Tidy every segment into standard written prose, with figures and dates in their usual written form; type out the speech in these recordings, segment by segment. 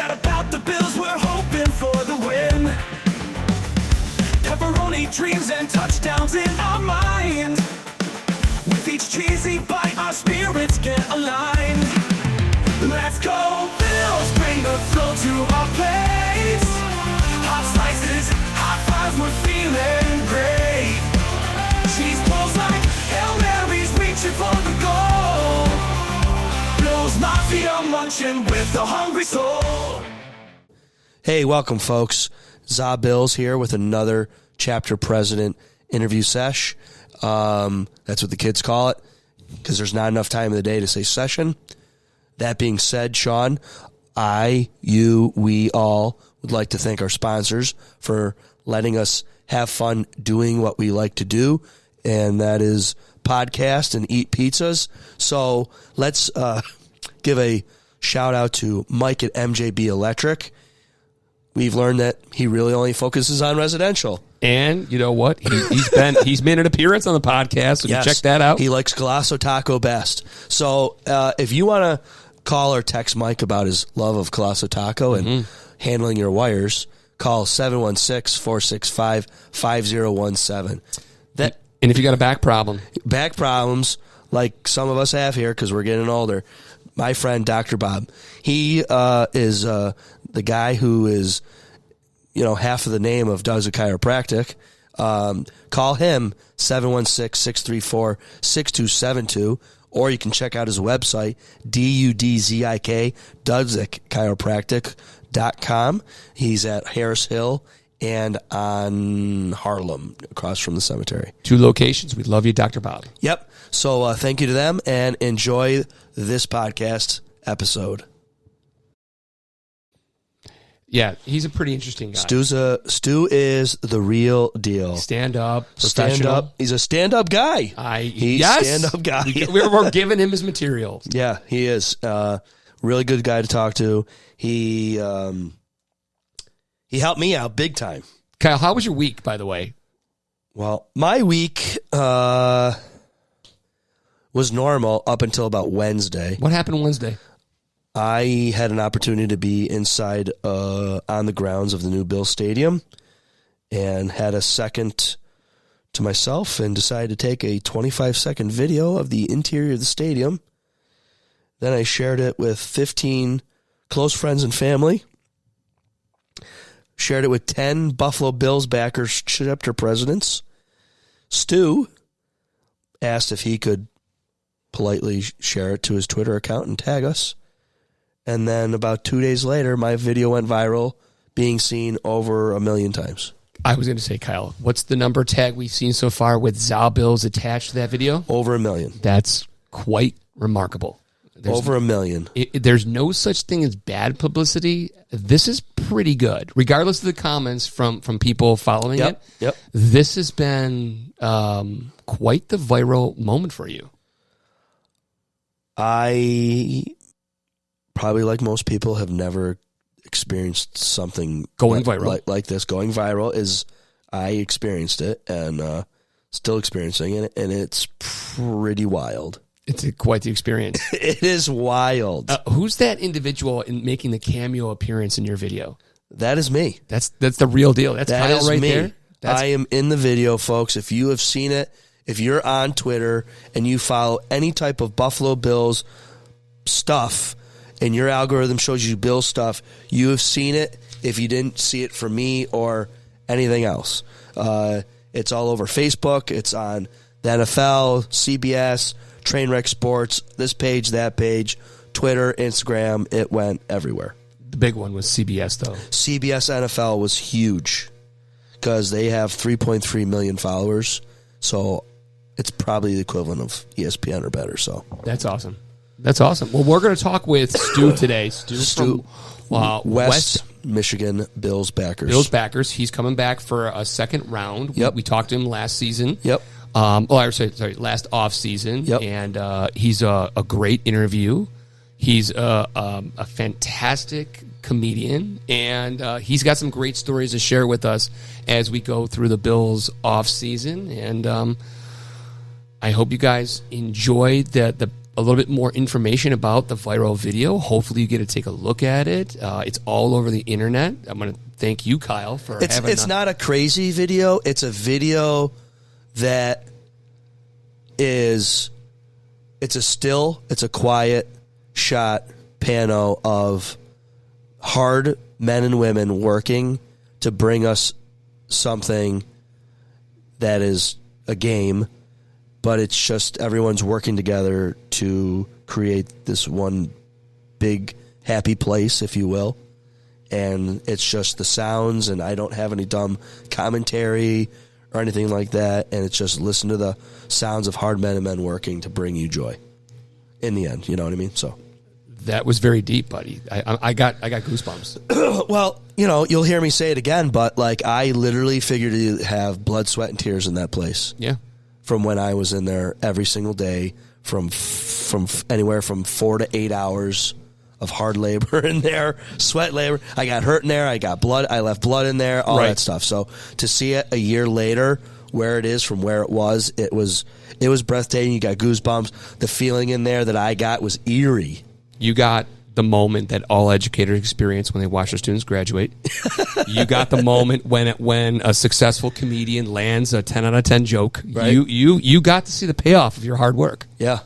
chat about the Bills, we're hoping for the win. Pepperoni dreams and touchdowns in our mind. With each cheesy bite, our spirits get aligned. Let's go Bills, bring the thrill to our plates. Hot slices, hot fives, we're feeling great. Cheese pulls like Hail Marys, reaching for the goal. Bills Mafia munching with a hungry soul. Hey, welcome folks. ZaBills here with another chapter president interview sesh. That's what the kids call it because there's not enough time in the day to say session. That being said, Sean, we all would like to thank our sponsors for letting us have fun doing what we like to do, and that is podcast and eat pizzas. So let's give a shout out to Mike at MJB Electric. We've learned that he really only focuses on residential. And you know what? He's made an appearance on the podcast, so yes, check that out. He likes Colosso Taco best. So if you want to call or text Mike about his love of Colosso Taco and handling your wires, call 716-465-5017. And if you got a back problems like some of us have here because we're getting older, my friend Dr. Bob, he is the guy who is, half of the name of Doug's a Chiropractic. Call him 716-634-6272, or you can check out his website, DUDZIK, DudzikChiropractic.com. He's at Harris Hill and on Harlem, across from the cemetery. 2 locations. We love you, Dr. Bob. Yep. So thank you to them, and enjoy this podcast episode. Yeah, he's a pretty interesting guy. Stu is the real deal. Stand-up, professional. He's a stand-up guy. He's a stand-up guy. We're giving him his materials. Yeah, he is. Really good guy to talk to. He helped me out big time. Kyle, how was your week, by the way? Well, my week was normal up until about Wednesday. What happened Wednesday? I had an opportunity to be inside on the grounds of the new Bills Stadium and had a second to myself and decided to take a 25-second video of the interior of the stadium. Then I shared it with 15 close friends and family. Shared it with 10 Buffalo Bills backers, chapter presidents. Stu asked if he could politely share it to his Twitter account and tag us. And then about 2 days later, my video went viral, being seen over 1 million times. I was going to say, Kyle, what's the number tag we've seen so far with ZaBills attached to that video? Over 1 million. That's quite remarkable. Over 1 million. There's no such thing as bad publicity. This is pretty good, regardless of the comments from people following it. Yep. This has been quite the viral moment for you. I probably, like most people, have never experienced something going viral like this. Going viral I experienced it and still experiencing it, and it's pretty wild. It's quite the experience. It is wild. Who's that individual in making the cameo appearance in your video? That is me. That's the real deal. That Kyle right me. There. I am in the video, folks. If you have seen it, if you're on Twitter and you follow any type of Buffalo Bills stuff and your algorithm shows you Bills stuff, you have seen it if you didn't see it from me or anything else. It's all over Facebook. It's on the NFL, CBS, Trainwreck Sports, this page, that page, Twitter, Instagram. It went everywhere. The big one was CBS, though. CBS NFL was huge because they have 3.3 million followers. So it's probably the equivalent of ESPN or better. So that's awesome. That's awesome. Well, we're going to talk with Stu today. Stu from West Michigan Bills backers. Bills backers. He's coming back for a second round. Yep. We talked to him last season. Yep. Last off season. Yep. And he's a great interview. He's a fantastic comedian, and he's got some great stories to share with us as we go through the Bills off season. And I hope you guys enjoy the a little bit more information about the viral video. Hopefully you get to take a look at it. It's all over the internet. I'm going to thank you, Kyle, for having It's not a crazy video. It's a video that it's a quiet shot pano of hard men and women working to bring us something that is a game, but it's just everyone's working together to create this one big happy place, if you will. And it's just the sounds, and I don't have any dumb commentary or anything like that, and it's just listen to the sounds of hard men and men working to bring you joy in the end, you know what I mean? So that was very deep, buddy. I got goosebumps. well, you'll hear me say it again, but like I literally figured you'd have blood, sweat, and tears in that place. Yeah. From when I was in there every single day, from anywhere from 4 to 8 hours of hard labor in there, sweat labor. I got hurt in there. I got blood. I left blood in there, all that stuff. So to see it a year later, where it is from where it was breathtaking. You got goosebumps. The feeling in there that I got was eerie. You got the moment that all educators experience when they watch their students graduate. You got the moment when a successful comedian lands a 10 out of 10 joke. Right. You got to see the payoff of your hard work. Yeah.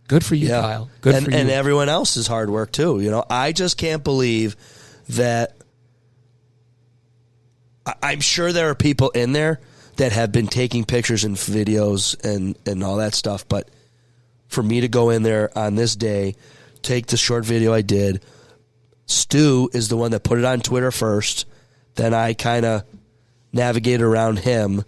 Good for you, Kyle. Good for you. And everyone else's hard work, too. I just can't believe that I'm sure there are people in there that have been taking pictures and videos and all that stuff. But for me to go in there on this day, take the short video I did, Stu is the one that put it on Twitter first. Then I kind of navigated around him.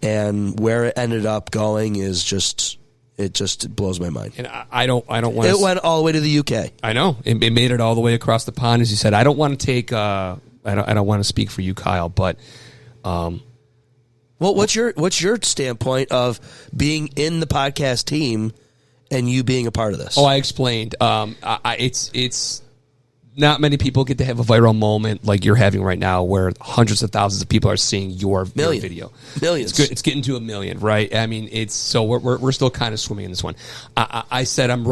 And where it ended up going is just... It blows my mind. And I don't want to... It went all the way to the UK. I know. It made it all the way across the pond, as you said. I don't want to take... I don't want to speak for you, Kyle, but... well, what's your standpoint of being in the podcast team and you being a part of this? Oh, I explained. It's not many people get to have a viral moment like you're having right now, where hundreds of thousands of people are seeing your video. Millions. It's getting to 1 million, right? I mean, we're still kind of swimming in this one. I said I'm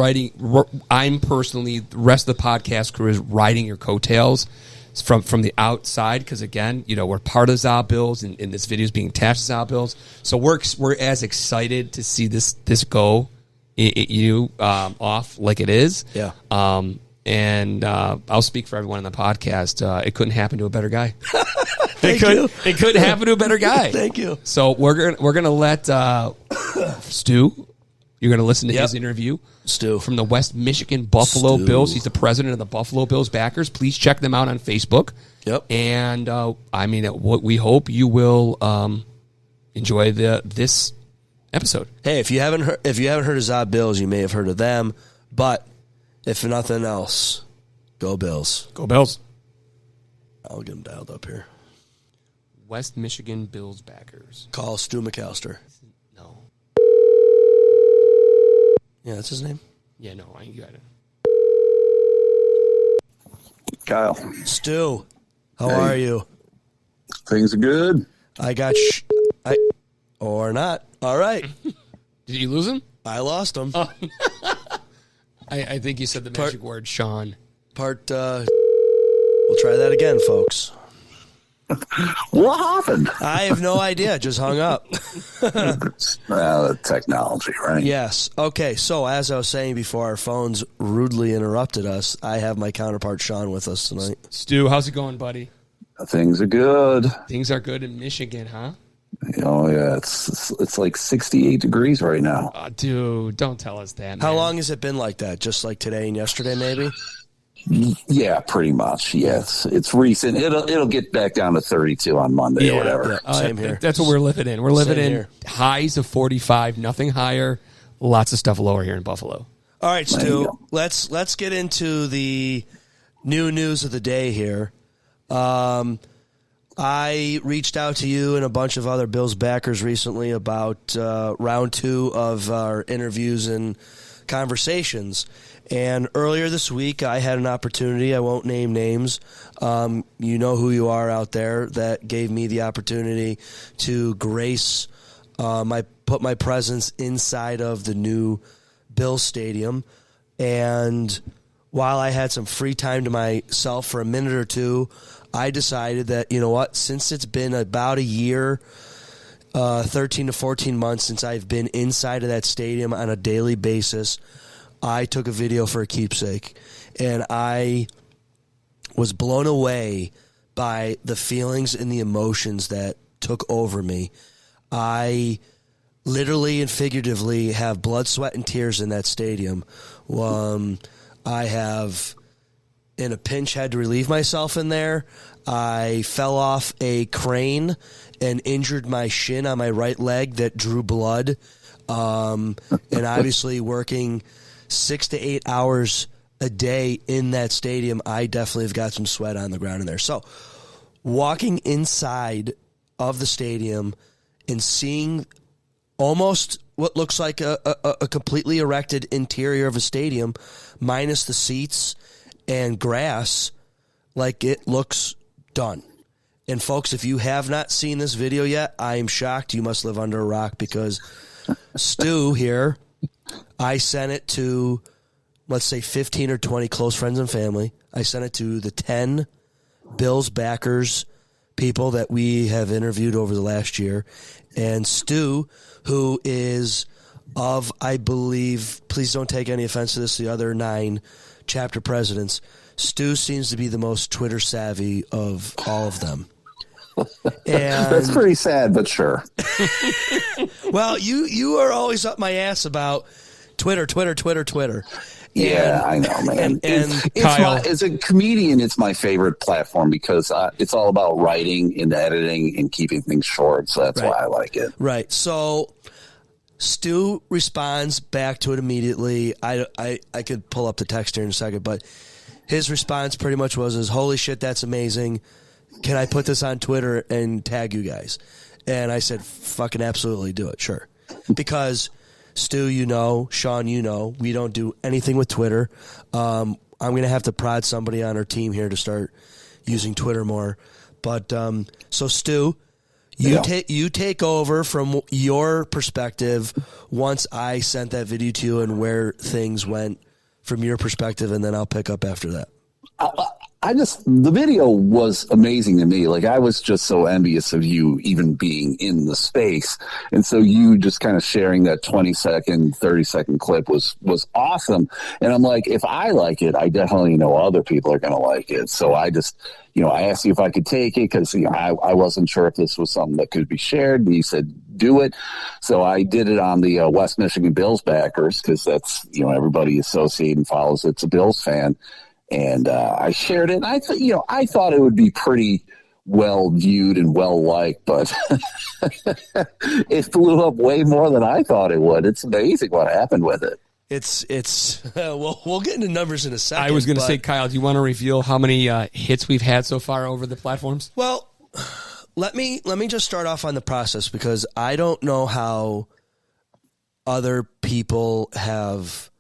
personally, the rest of the podcast crew is riding your coattails from the outside, because again, we're part of ZaBills, and this video is being attached to ZaBills, so we're as excited to see this go off like it is. Yeah. And I'll speak for everyone on the podcast. It couldn't happen to a better guy. Thank you. It couldn't happen to a better guy. Thank you. So we're gonna let Stu. You're gonna listen to his interview. Stu from the West Michigan Buffalo Bills. He's the president of the Buffalo Bills backers. Please check them out on Facebook. Yep. And what we hope you will enjoy this episode. Hey, if you haven't heard of ZaBills, you may have heard of them, but if nothing else, go Bills. Go Bills. I'll get them dialed up here. West Michigan Bills backers. Call Stu McAllister. No. Yeah, that's his name? Yeah, no, I got it. Kyle. Stu, how are you? Things are good. I got or not. All right. Did you lose him? I lost him. Oh. I think you said the magic word, Sean. We'll try that again, folks. What happened? I have no idea. Just hung up. The technology, right? Yes. Okay, so as I was saying before our phones rudely interrupted us, I have my counterpart Sean with us tonight. Stu, how's it going, buddy? Things are good. Things are good in Michigan, huh? Oh, yeah. It's like 68 degrees right now. Oh, dude, don't tell us that, man. How long has it been like that? Just like today and yesterday, maybe? Yeah, pretty much. Yes, it's recent. It'll get back down to 32 on Monday or whatever. Yeah, same here. That's what we're living in. We're living Same in here. highs of 45, nothing higher. Lots of stuff lower here in Buffalo. All right, Stu. Let's get into the new news of the day here. I reached out to you and a bunch of other Bills backers recently about round 2 of our interviews and conversations. And earlier this week, I had an opportunity. I won't name names. You know who you are out there, that gave me the opportunity to grace put my presence inside of the new Bills Stadium. And while I had some free time to myself for a minute or two, I decided that, you know what, since it's been about a year, 13 to 14 months since I've been inside of that stadium on a daily basis, I took a video for a keepsake. And I was blown away by the feelings and the emotions that took over me. I literally and figuratively have blood, sweat, and tears in that stadium. I have, in a pinch, had to relieve myself in there. I fell off a crane and injured my shin on my right leg that drew blood. And obviously working 6 to 8 hours a day in that stadium, I definitely have got some sweat on the ground in there. So walking inside of the stadium and seeing almost what looks like a completely erected interior of a stadium minus the seats and grass, like, it looks done. And folks, if you have not seen this video yet, I am shocked. You must live under a rock, because Stu here, I sent it to, let's say, 15 or 20 close friends and family. I sent it to the 10 Bills backers, people that we have interviewed over the last year. And Stu, who is of, I believe, please don't take any offense to this, the other 9 chapter presidents, Stu seems to be the most Twitter savvy of all of them. And that's pretty sad, but sure. Well, you are always up my ass about Twitter. Yeah, I know, man. And Kyle, as a comedian, it's my favorite platform because it's all about writing and editing and keeping things short. So that's why I like it. Right. So Stu responds back to it immediately. I could pull up the text here in a second, but his response pretty much was, holy shit, that's amazing. Can I put this on Twitter and tag you guys? And I said, fucking absolutely, do it. Sure. Because Stu, you know, Sean, you know, we don't do anything with Twitter. I'm going to have to prod somebody on our team here to start using Twitter more. But so Stu, you take over from your perspective once I sent that video to you and where things went from your perspective, and then I'll pick up after that. The video was amazing to me. Like, I was just so envious of you even being in the space. And so you just kind of sharing that 20-second, 30-second clip was awesome. And I'm like, if I like it, I definitely know other people are going to like it. So I just, I asked you if I could take it because, I wasn't sure if this was something that could be shared. And you said, do it. So I did it on the West Michigan Bills backers because that's, everybody associates and follows it's a Bills fan. And I shared it. And I thought, I thought it would be pretty well viewed and well liked, but it blew up way more than I thought it would. It's amazing what happened with it. It's well, we'll get into numbers in a second. I was going to say, Kyle, do you want to reveal how many hits we've had so far over the platforms? Well, let me just start off on the process, because I don't know how other people have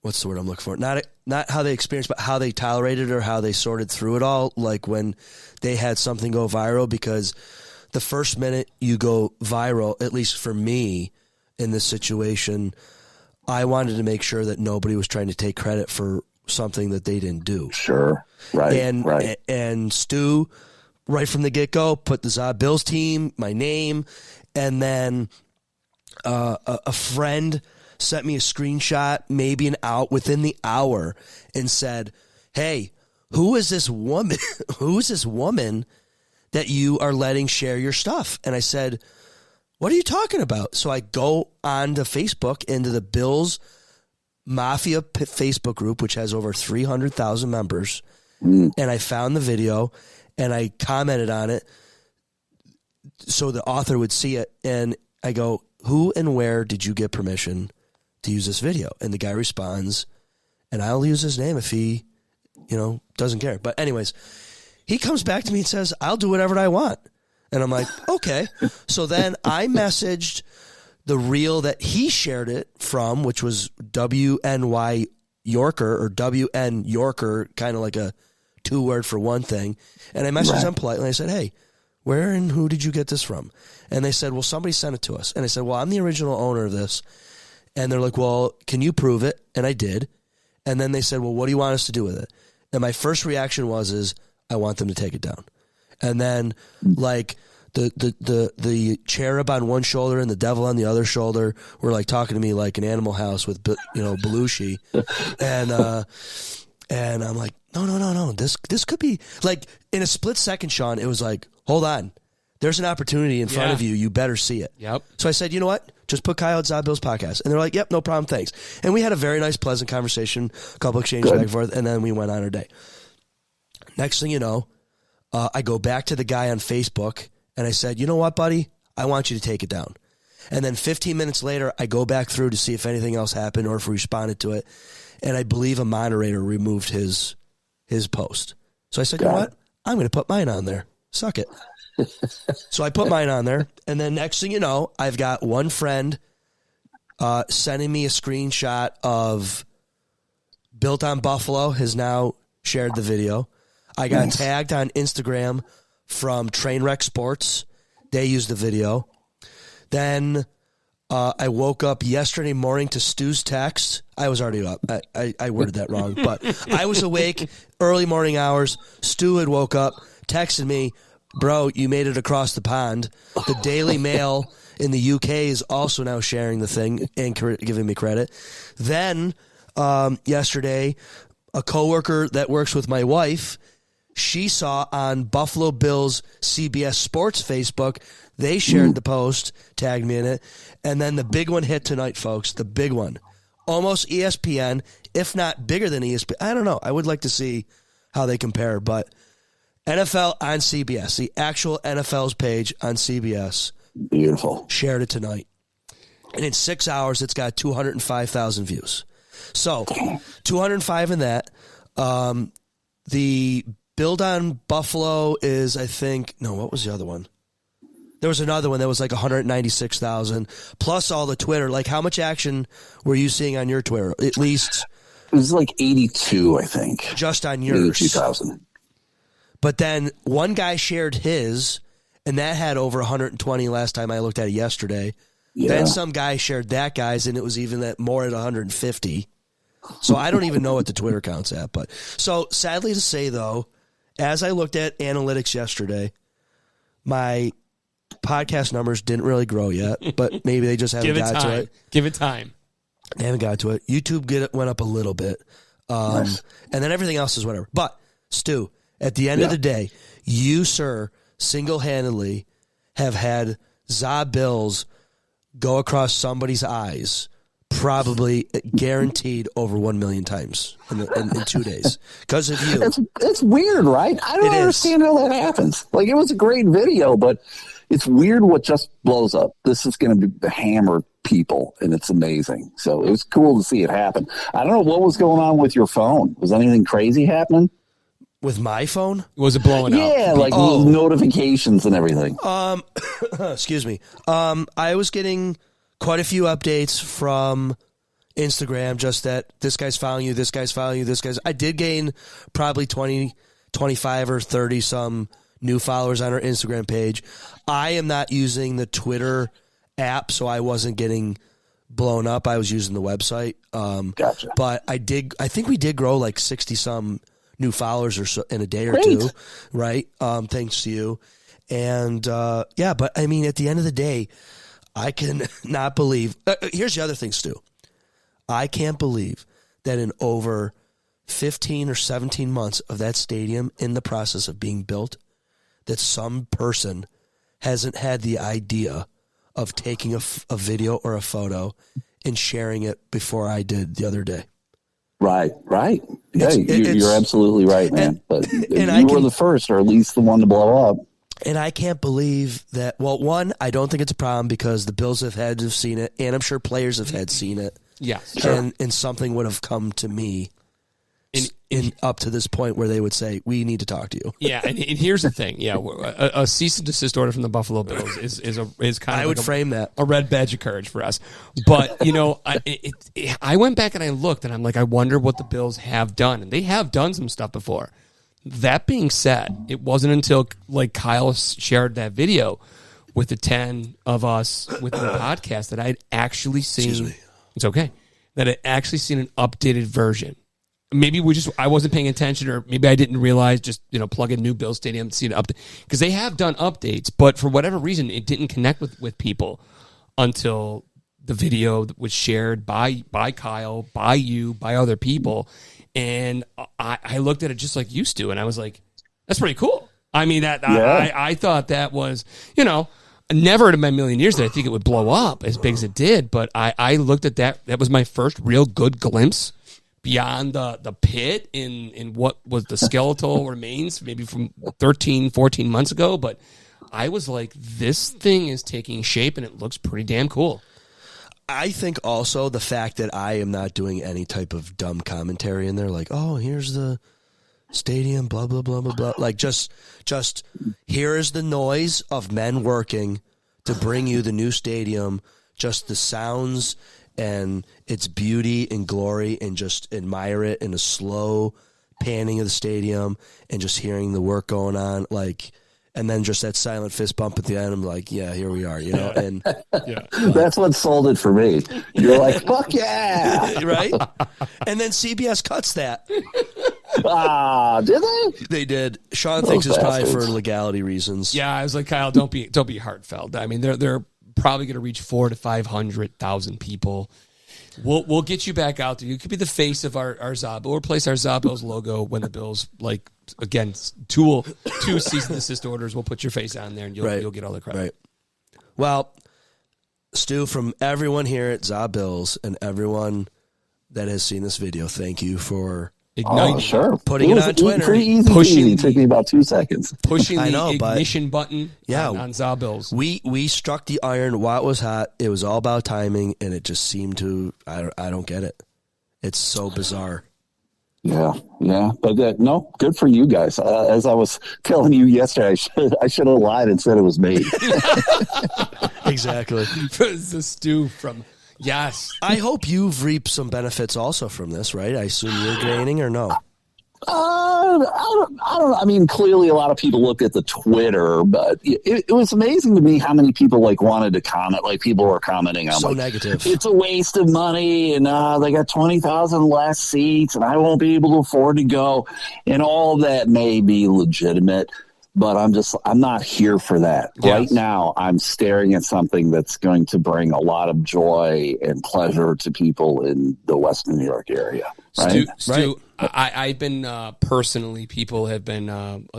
what's the word I'm looking for? Not how they experienced, but how they tolerated or how they sorted through it all. Like when they had something go viral, because the first minute you go viral, at least for me in this situation, I wanted to make sure that nobody was trying to take credit for something that they didn't do. Sure. Right. And Stu, right from the get-go, put the ZaBills team, my name, and then a friend sent me a screenshot maybe within the hour and said, hey, who is this woman? Who is this woman that you are letting share your stuff? And I said, what are you talking about? So I go on to Facebook, into the Bills Mafia Facebook group, which has over 300,000 members. And I found the video and I commented on it so the author would see it. And I go, who and where did you get permission to use this video? And the guy responds, and I'll use his name if he, doesn't care. But anyways, he comes back to me and says, I'll do whatever I want. And I'm like, okay. So then I messaged the reel that he shared it from, which was WNY Yorker or WN Yorker, kind of like a 2-word for one thing. And I messaged them politely. I said, hey, where and who did you get this from? And they said, well, somebody sent it to us. And I said, well, I'm the original owner of this. And they're like, well, can you prove it? And I did. And then they said, well, what do you want us to do with it? And my first reaction was, I want them to take it down. And then, like, the cherub on one shoulder and the devil on the other shoulder were, like, talking to me like an Animal House with, Belushi. And I'm like, no. This could be, like, in a split second, Sean, it was like, hold on. There's an opportunity in front of you. You better see it. Yep. So I said, you know what? Just put Kyle at ZaBillsPodcast. And they're like, yep, no problem, thanks. And we had a very nice, pleasant conversation, a couple exchanges back and forth, and then we went on our day. Next thing you know, I go back to the guy on Facebook, and I said, you know what, buddy? I want you to take it down. And then 15 minutes later, I go back through to see if anything else happened or if we responded to it. And I believe a moderator removed his post. So I said, you know what? I'm going to put mine on there. Suck it. So I put mine on there. And then next thing you know, I've got one friend sending me a screenshot of Built on Buffalo has now shared the video. I got tagged on Instagram from Trainwreck Sports. They used the video. Then I woke up yesterday morning to Stu's text. I was already up. I worded that wrong. But I was awake early morning hours. Stu had woke up, texted me, bro, you made it across the pond. The Daily Mail in the UK is also now sharing the thing and giving me credit. Then yesterday, a coworker that works with my wife, she saw on Buffalo Bills CBS Sports Facebook, they shared the post, tagged me in it, and then the big one hit tonight, folks, the big one. Almost ESPN, if not bigger than ESPN. I don't know. I would like to see how they compare, but NFL on CBS, the actual NFL's page on CBS. Beautiful. Shared it tonight. And in 6 hours, it's got 205,000 views. So, 205 in that. The Build on Buffalo is, I think, no, what was the other one? There was another one that was like 196,000, plus all the Twitter. Like, how much action were you seeing on your Twitter? At least. It was like 82, I think. Just on yours. 82,000. But then one guy shared his, and that had over 120 last time I looked at it yesterday. Yeah. Then some guy shared that guy's, and it was even at more at 150. So I don't even know what the Twitter count's at. But so sadly to say, though, as I looked at analytics yesterday, my podcast numbers didn't really grow yet, but maybe they just haven't got to it. Give it time. They haven't got to it. YouTube went up a little bit. Nice. And then everything else is whatever. But, Stu, at the end of the day, you, sir, single-handedly have had ZaBills go across somebody's eyes probably guaranteed over 1 million times in 2 days because of you. It's weird, right? I don't understand how that happens. Like, it was a great video, but it's weird what just blows up. This is going to be hammer people, and it's amazing. So it was cool to see it happen. I don't know what was going on with your phone. Was anything crazy happening? With my phone? Was it blowing up? Yeah, like notifications and everything. Excuse me. I was getting quite a few updates from Instagram, just that this guy's following you, this guy's following you, this guy's. I did gain probably 20, 25 or 30 some new followers on our Instagram page. I am not using the Twitter app, so I wasn't getting blown up. I was using the website. Gotcha. But I think we did grow like 60 some new followers or so in a day or Great. two, right? Thanks to you. And but I mean, at the end of the day, I can not believe. Here's the other thing, Stu. I can't believe that in over 15 or 17 months of that stadium in the process of being built, that some person hasn't had the idea of taking a video or a photo and sharing it before I did the other day. Right. Yeah, you're absolutely right, man. But you were the first, or at least the one to blow up. And I can't believe that. Well, one, I don't think it's a problem because the Bills have had to have seen it, and I'm sure players have had seen it. Yes, sure. And something would have come to me in up to this point where they would say, "We need to talk to you." Yeah, and here's the thing. Yeah, a cease and desist order from the Buffalo Bills is kind of. I would frame that a red badge of courage for us. But I went back and I looked, and I'm like, I wonder what the Bills have done, and they have done some stuff before. That being said, it wasn't until like Kyle shared that video with the 10 of us within the podcast that I'd actually seen It's okay. That I actually seen an updated version. Maybe I wasn't paying attention, or maybe I didn't realize. Just plug in new Bill Stadium, see an update, because they have done updates, but for whatever reason, it didn't connect with people until the video was shared by Kyle, by you, by other people, and I looked at it just like used to, and I was like, that's pretty cool. I mean, I thought that was, never in my million years did I think it would blow up as big as it did, but I looked at that. That was my first real good glimpse beyond the pit in what was the skeletal remains, maybe from 13, 14 months ago. But I was like, this thing is taking shape, and it looks pretty damn cool. I think also the fact that I am not doing any type of dumb commentary in there, like, oh, here's the stadium, blah, blah, blah, blah, blah. Like, just here is the noise of men working to bring you the new stadium, just the sounds and its beauty and glory, and just admire it in a slow panning of the stadium and just hearing the work going on, like, and then just that silent fist bump at the end. I'm like, yeah, here we are, and that's what sold it for me. You're like, fuck yeah, right? And then CBS cuts that. Did they? They did. Sean thinks it's probably for legality reasons. Yeah, I was like, Kyle, don't be heartfelt. I mean, they're probably going to reach 400,000 to 500,000 people. We'll get you back out there. You could be the face of our ZaBills. We'll replace our ZaBills logo when the Bills, like, again, two cease and desist orders. We'll put your face on there, and you'll get all the credit. Right. Well, Stu, from everyone here at ZaBills and everyone that has seen this video, thank you for putting it on Twitter. Pretty easy. It took me about 2 seconds. Pushing the ignition button on ZaBills. We struck the iron while it was hot. It was all about timing, and it just seemed to, I don't get it. It's so bizarre. Yeah. But no, good for you guys. As I was telling you yesterday, I should have lied and said it was me. Exactly. It's the Stu from... Yes. I hope you've reaped some benefits also from this, right? I assume you're gaining, or no? I don't know. I mean, clearly a lot of people looked at the Twitter, but it was amazing to me how many people wanted to comment. Like, people were commenting on so negative. It's a waste of money, and they got 20,000 less seats, and I won't be able to afford to go. And all of that may be legitimate, but I'm not here for that. Yes. Right now, I'm staring at something that's going to bring a lot of joy and pleasure to people in the Western New York area. Right? Stu, I've been personally, people have been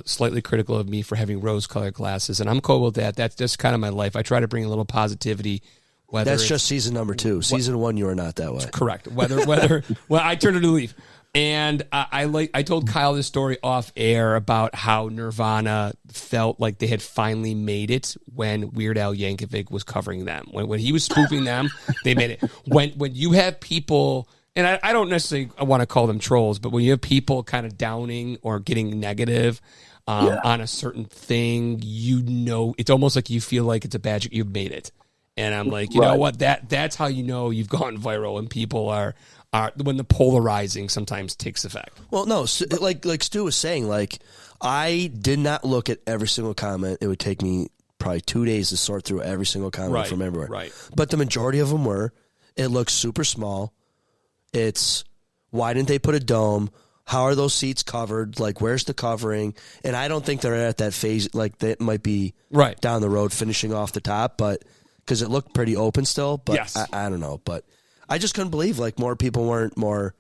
slightly critical of me for having rose-colored glasses, and I'm cool with that. That's just kind of my life. I try to bring a little positivity. That's just season number 2. Season 1, you are not that way. Correct. Well, I turned a new leaf. And I told Kyle this story off air about how Nirvana felt like they had finally made it when Weird Al Yankovic was covering them. When he was spoofing them, they made it. When you have people, and I don't necessarily want to call them trolls, but when you have people kind of downing or getting negative on a certain thing, it's almost like you feel like it's a badge. You've made it. And I'm like, you know what? That's how you know you've gone viral, and people are when the polarizing sometimes takes effect. Well, no, like Stu was saying, like, I did not look at every single comment. It would take me probably 2 days to sort through every single comment from everywhere. Right. But the majority of them were, it looks super small. It's, why didn't they put a dome? How are those seats covered? Like, where's the covering? And I don't think they're at that phase. Like, that might be down the road finishing off the top, but because it looked pretty open still. But yes. I don't know. But I just couldn't believe, like, more people weren't more,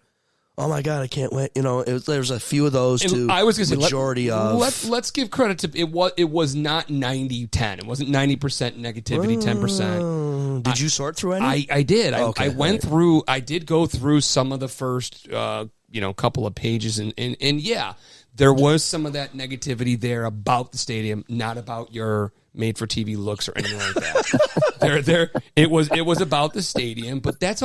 oh my God, I can't wait. There's a few of those too. I was going to say, majority of. Let's give credit to it. Was not 90-10. It wasn't 90% negativity, 10%. Did you sort through any? I did. Okay, I went through. I did go through some of the first, couple of pages, and yeah, there was some of that negativity there about the stadium, not about your made-for-TV looks or anything like that. It was about the stadium, but that's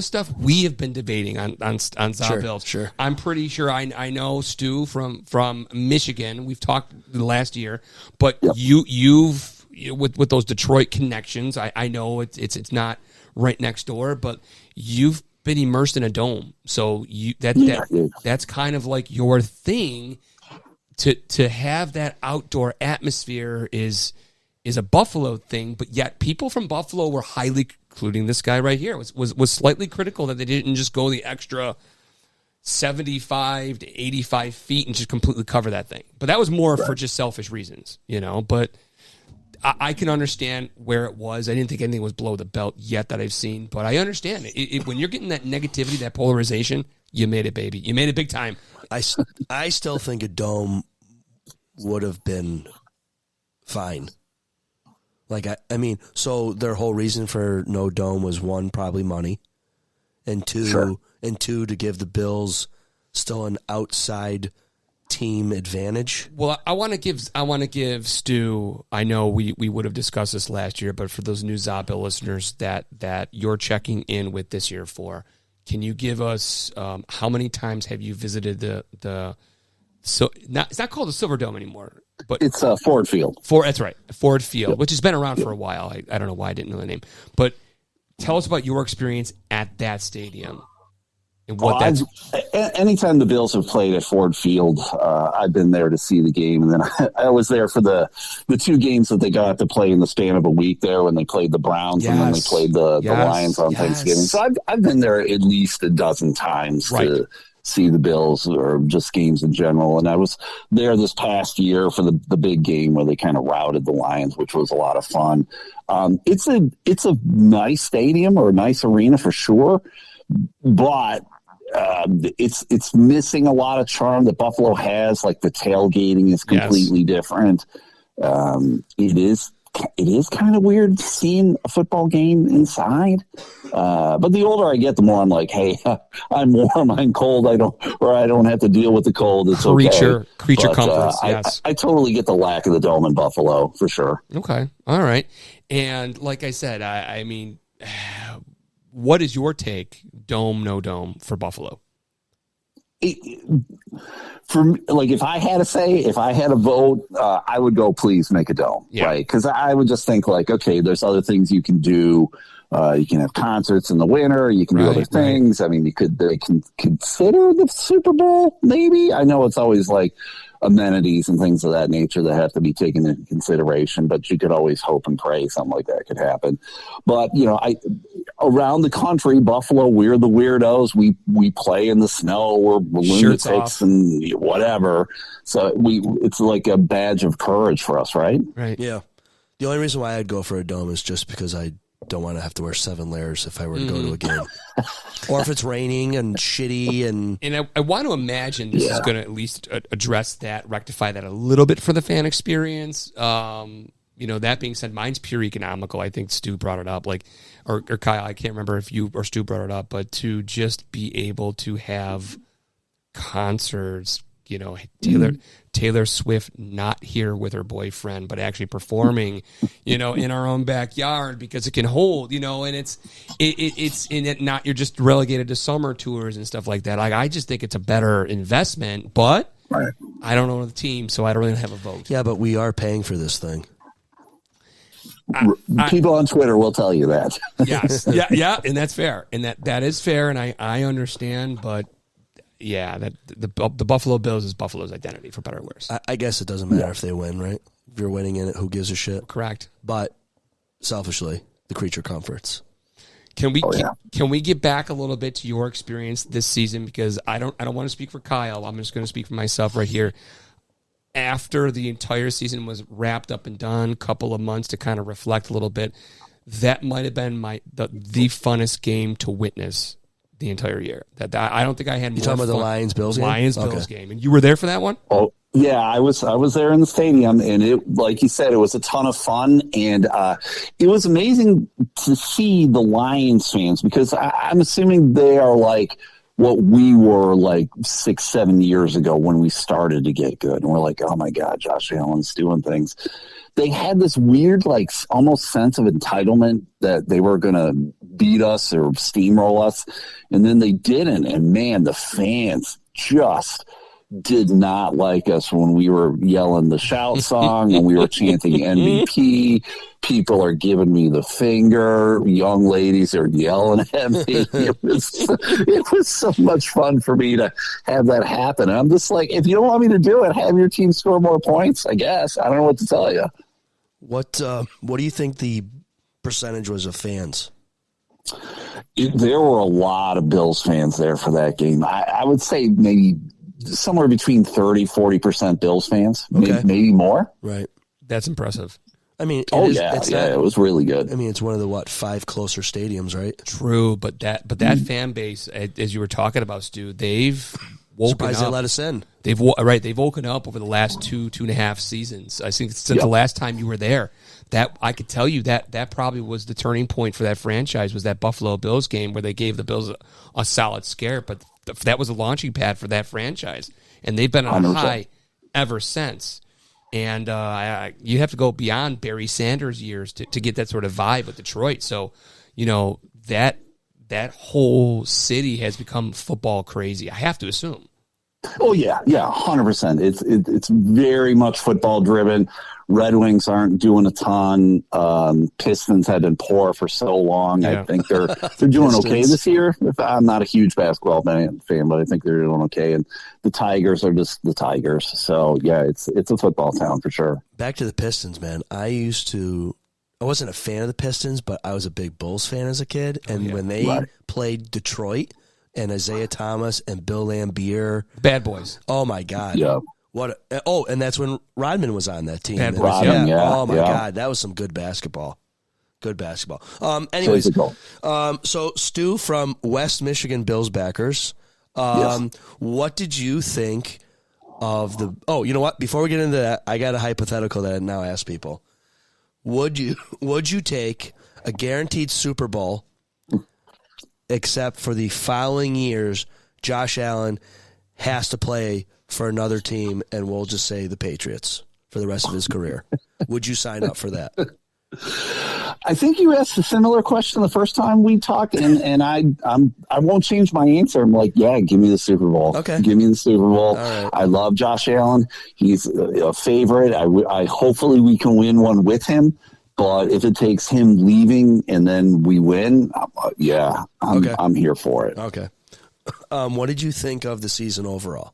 stuff we have been debating on ZaBills. Sure. I'm pretty sure I know Stu from Michigan. We've talked the last year, but you've with those Detroit connections. I know it's not right next door, but you've been immersed in a dome, so that's kind of like your thing. To have that outdoor atmosphere is a Buffalo thing, but yet people from Buffalo were highly including this guy right here, was slightly critical that they didn't just go the extra 75 to 85 feet and just completely cover that thing. But that was more for just selfish reasons, but I can understand where it was. I didn't think anything was below the belt yet that I've seen, but I understand it. When you're getting that negativity, that polarization, you made it, baby. You made it big time. I still think a dome would have been fine. Like, I mean, so their whole reason for no dome was, one, probably money, and two, to give the Bills still an outside team advantage. Well, I want to give Stu. I know we would have discussed this last year, but for those new ZaBill listeners that you're checking in with this year for, can you give us how many times have you visited it's not called the Silver Dome anymore, but it's Ford Field. That's right, Ford Field, which has been around for a while. I don't know why I didn't know the name, but tell us about your experience at that stadium. And what anytime the Bills have played at Ford Field, I've been there to see the game. And then I was there for the two games that they got to play in the span of a week there when they played the Browns and then they played the Lions on Thanksgiving. So I've been there at least a dozen times to see the Bills or just games in general. And I was there this past year for the big game where they kind of routed the Lions, which was a lot of fun. It's a nice stadium or a nice arena for sure, but it's missing a lot of charm that Buffalo has. Like the tailgating is completely different. It is kind of weird seeing a football game inside. But the older I get, the more I'm like, hey, I'm warm, I'm cold. I don't have to deal with the cold. It's creature comforts. Yes, I totally get the lack of the dome in Buffalo for sure. Okay, all right. And like I said, I mean, what is your take? Dome, no dome for Buffalo? If I had a vote, I would go, please make a dome, right? Because I would just think like, okay, there's other things you can do. You can have concerts in the winter. You can do other things. I mean, they can consider the Super Bowl, maybe. I know it's always like amenities and things of that nature that have to be taken into consideration, but you could always hope and pray something like that could happen. But, around the country, Buffalo, we're the weirdos. We play in the snow. We're lunatics and whatever. So it's like a badge of courage for us, right? Right. Yeah. The only reason why I'd go for a dome is just because I don't want to have to wear 7 layers if I were to go to a game. Or if it's raining and shitty. And I want to imagine this is going to at least rectify that a little bit for the fan experience. That being said, mine's pure economical. I think Stu brought it up, or Kyle, I can't remember if you or Stu brought it up, but to just be able to have concerts, Taylor Swift not here with her boyfriend, but actually performing, in our own backyard because it can hold, and it's in it not, you're just relegated to summer tours and stuff like that. Like, I just think it's a better investment, but I don't know the team, so I don't really have a vote. Yeah, but we are paying for this thing. People on Twitter will tell you that. Yes. Yeah. And that's fair. And that is fair. And I understand, but that the Buffalo Bills is Buffalo's identity, for better or worse. I guess it doesn't matter if they win, right? If you're winning in it, who gives a shit? Correct. But selfishly, the creature comforts. Can we get back a little bit to your experience this season? Because I don't want to speak for Kyle. I'm just going to speak for myself right here. After the entire season was wrapped up and done, couple of months to kind of reflect a little bit, that might have been the funnest game to witness the entire year. That I don't think I had more talking fun. About the Lions-Bills game? Lions-Bills game. And you were there for that one? Oh, yeah, I was there in the stadium, and it, like you said, it was a ton of fun, and it was amazing to see the Lions fans, because I'm assuming they are like what we were like 6-7 years ago when we started to get good. And we're like, oh my God, Josh Allen's doing things. They had this weird, like, almost sense of entitlement that they were going to beat us or steamroll us. And then they didn't. And man, the fans just did not like us when we were yelling the shout song and we were chanting MVP. People are giving me the finger. Young ladies are yelling at me. It was so much fun for me to have that happen. And I'm just like, if you don't want me to do it, have your team score more points, I guess. I don't know what to tell you. What do you think the percentage was of fans? There were a lot of Bills fans there for that game. I would say maybe somewhere between 30-40% Bills fans, Okay. maybe more. Right. That's impressive. I mean, It was really good. I mean, it's one of the 5 closer stadiums, right? True, but that fan base, as you were talking about, Stu, they've woken Surprised up. they let us in. They've woken up over the last 2.5 seasons. I think since the last time you were there, that I could tell you that probably was the turning point for that franchise, was that Buffalo Bills game where they gave the Bills a solid scare. But that was a launching pad for that franchise, and they've been on a 100%. high ever since. And you have to go beyond Barry Sanders years to get that sort of vibe with Detroit. So, that whole city has become football crazy, I have to assume. Oh yeah, 100%. It's very much football driven. Red Wings aren't doing a ton. Pistons had been poor for so long. Yeah. I think they're doing okay Pistons. this year. I'm not a huge basketball fan, but I think they're doing okay. And the Tigers are just the Tigers. So yeah, it's a football town for sure. Back to the Pistons, man. I wasn't a fan of the Pistons, but I was a big Bulls fan as a kid. And when they played Detroit and Isaiah Thomas and Bill Laimbeer, Bad boys. oh my God. Yeah. And that's when Rodman was on that team. Bad And boys, Oh my yeah. God, that was some good basketball. Anyways, Physical. so Stu from West Michigan Bills backers, what did you think of the? Oh, you know what? Before we get into that, I got a hypothetical that I now ask people. Would you take a guaranteed Super Bowl, except for the following years, Josh Allen has to play for another team, and we'll just say the Patriots for the rest of his career? Would you sign up for that? I think you asked a similar question the first time we talked, and I won't change my answer. I'm like, yeah, give me the Super Bowl. Okay. Give me the Super Bowl. All right. I love Josh Allen. He's a favorite. I hopefully we can win one with him. But if it takes him leaving and then we win, I'm here for it. Okay. What did you think of the season overall?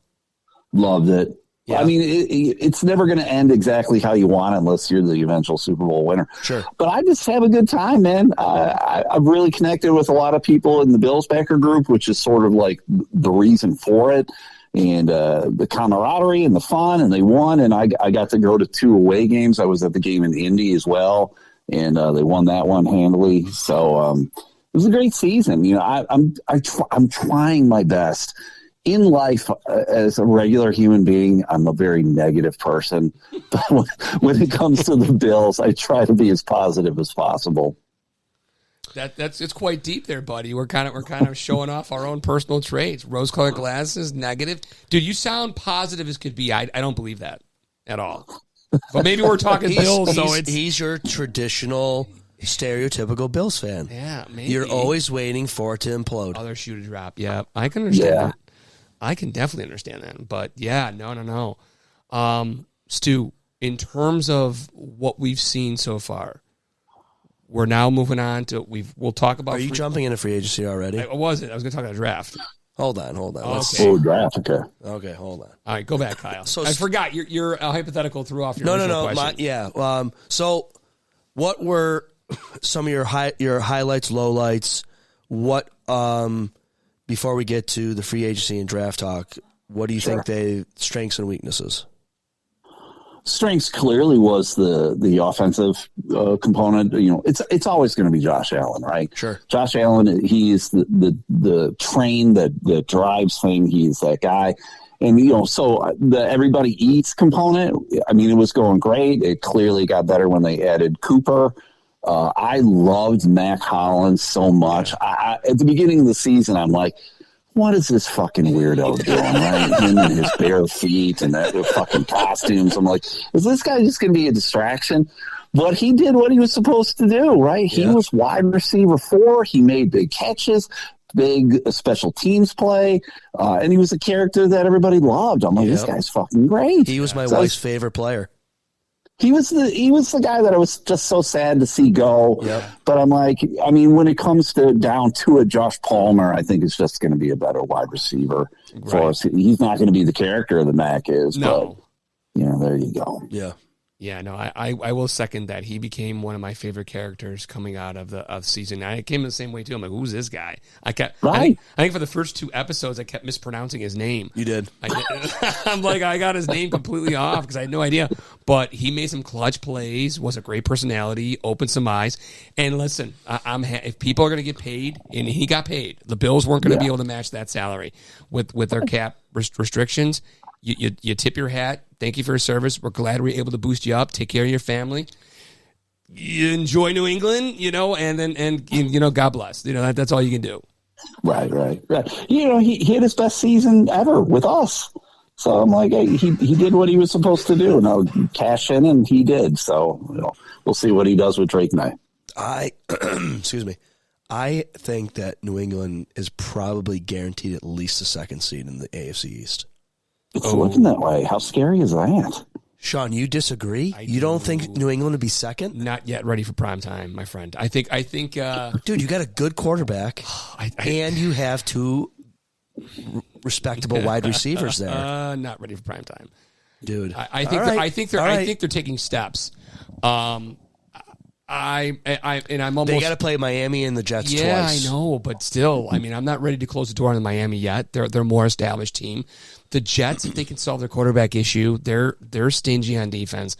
Loved it. Yeah. I mean, it's never going to end exactly how you want unless you're the eventual Super Bowl winner. Sure. But I just have a good time, man. I've really connected with a lot of people in the Bills backer group, which is sort of like the reason for it. And the camaraderie and the fun, and they won. And I got to go to 2 away games. I was at the game in Indy as well, and they won that one handily. So it was a great season. I'm trying my best. In life, as a regular human being, I'm a very negative person. But when it comes to the Bills, I try to be as positive as possible. It's quite deep there, buddy. We're kind of showing off our own personal traits. Rose-colored glasses, negative. Dude, you sound positive as could be. I don't believe that at all. But maybe we're talking Bills, so it's he's your traditional, stereotypical Bills fan. yeah. Maybe You're always waiting for it to implode. other shoe to drop. Yeah, I can understand Yeah. that. I can definitely understand that. But yeah, no. Stu, in terms of what we've seen so far, we're now moving on to we'll talk about. Are you jumping into free agency already? I wasn't. I was going to talk about draft. Hold on. Let's Okay. see. Oh, draft, okay. Okay, hold on. All right, go back, Kyle. So- I forgot your hypothetical threw off your No. original question. So, what were some of your highlights, lowlights? What before we get to the free agency and draft talk, what do you think they strengths and weaknesses? Strengths clearly was the offensive component. It's always going to be Josh Allen, right? Sure. Josh Allen, he is the train that drives thing. He's that guy. And, so the everybody eats component, I mean, it was going great. It clearly got better when they added Cooper. I loved Mac Hollins so much. At the beginning of the season, I'm like, what is this fucking weirdo doing, right? Him and his bare feet and that fucking costumes. I'm like, is this guy just going to be a distraction? But he did what he was supposed to do, right? He was wide receiver 4. He made big catches, big special teams play, and he was a character that everybody loved. I'm like, this guy's fucking great. He was my wife's favorite player. He was the guy that I was just so sad to see go. Yep. But I'm like, I mean, when it comes down to it, Josh Palmer, I think it's just going to be a better wide receiver for us. He's not going to be the character the Mac is. No. But, there you go. Yeah. Yeah, no, I will second that. He became one of my favorite characters coming out of the season. I came the same way too. I'm like, who's this guy? I think for the first 2 episodes, I kept mispronouncing his name. You did. I'm like, I got his name completely off because I had no idea. But he made some clutch plays. Was a great personality. Opened some eyes. And listen, if people are going to get paid, and he got paid, the Bills weren't going to be able to match that salary with their cap restrictions. You tip your hat. Thank you for your service. We're glad we were able to boost you up. Take care of your family. You enjoy New England, and God bless. That's all you can do. Right. He had his best season ever with us. So I'm like, hey, he did what he was supposed to do. Now cash in, and he did. So we'll see what he does with Drake and I. Excuse me. I think that New England is probably guaranteed at least a 2nd seed in the AFC East. It's looking that way. How scary is that? Sean, you disagree? You don't think New England would be 2nd? Not yet ready for prime time, my friend. I think. Dude, you got a good quarterback, and you have 2 respectable wide receivers there. Not ready for prime time, dude. I think they're taking steps. I'm almost. They got to play Miami and the Jets twice. Yeah, I know, but still, I'm not ready to close the door on Miami yet. They're a more established team. The Jets, if they can solve their quarterback issue, they're stingy on defense.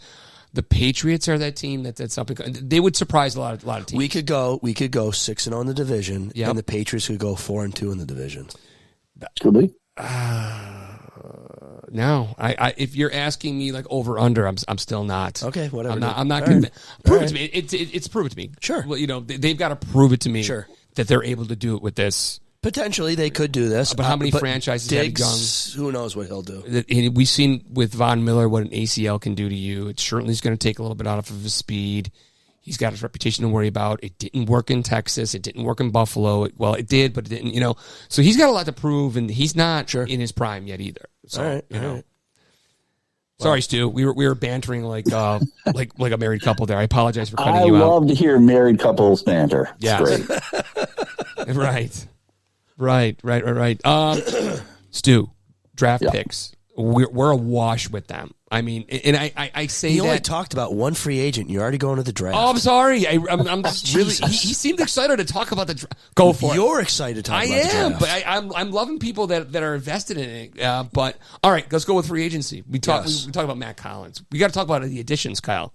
The Patriots are that team that's something. They would surprise a lot of teams. We could go 6-0 in the division, and the Patriots could go 4-2 in the division. Could we? No, if you're asking me like over under, I'm still not. Okay, whatever. I'm not convinced. Prove it to me. It's prove it to me. Sure. Well, they've got to prove it to me. Sure. That they're able to do it with this. Potentially, they could do this. But how many franchises Diggs, have young? Who knows what he'll do? We've seen with Von Miller what an ACL can do to you. It certainly is going to take a little bit out of his speed. He's got his reputation to worry about. It didn't work in Texas. It didn't work in Buffalo. It did, but it didn't. So he's got a lot to prove, and he's not in his prime yet either. So, all right. Sorry, Stu. We were bantering like like a married couple there. I apologize for cutting you out. I love to hear married couples banter. It's great. Right. Stu, draft picks. We're awash with them. And I say he only talked about one free agent. You're already going to the draft. Oh, I'm sorry. I'm just really. He seemed excited to talk about the draft. Go for it. You're excited to talk about the draft. I am, but I'm loving people that are invested in it. But all right, let's go with free agency. We talk about Matt Collins. We got to talk about the additions, Kyle.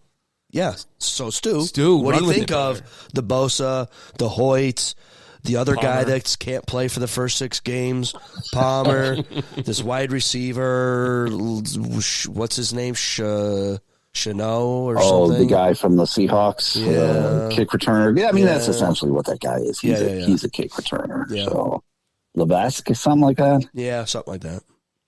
Yeah. So Stu, what do you think of the Bosa, the Hoyts? The other guy that can't play for the first 6 games, Palmer, this wide receiver, what's his name, Chano or something? The guy from the Seahawks, kick returner. Yeah, that's essentially what that guy is. He's a kick returner. Yeah. So Levesque, something like that? Yeah, something like that.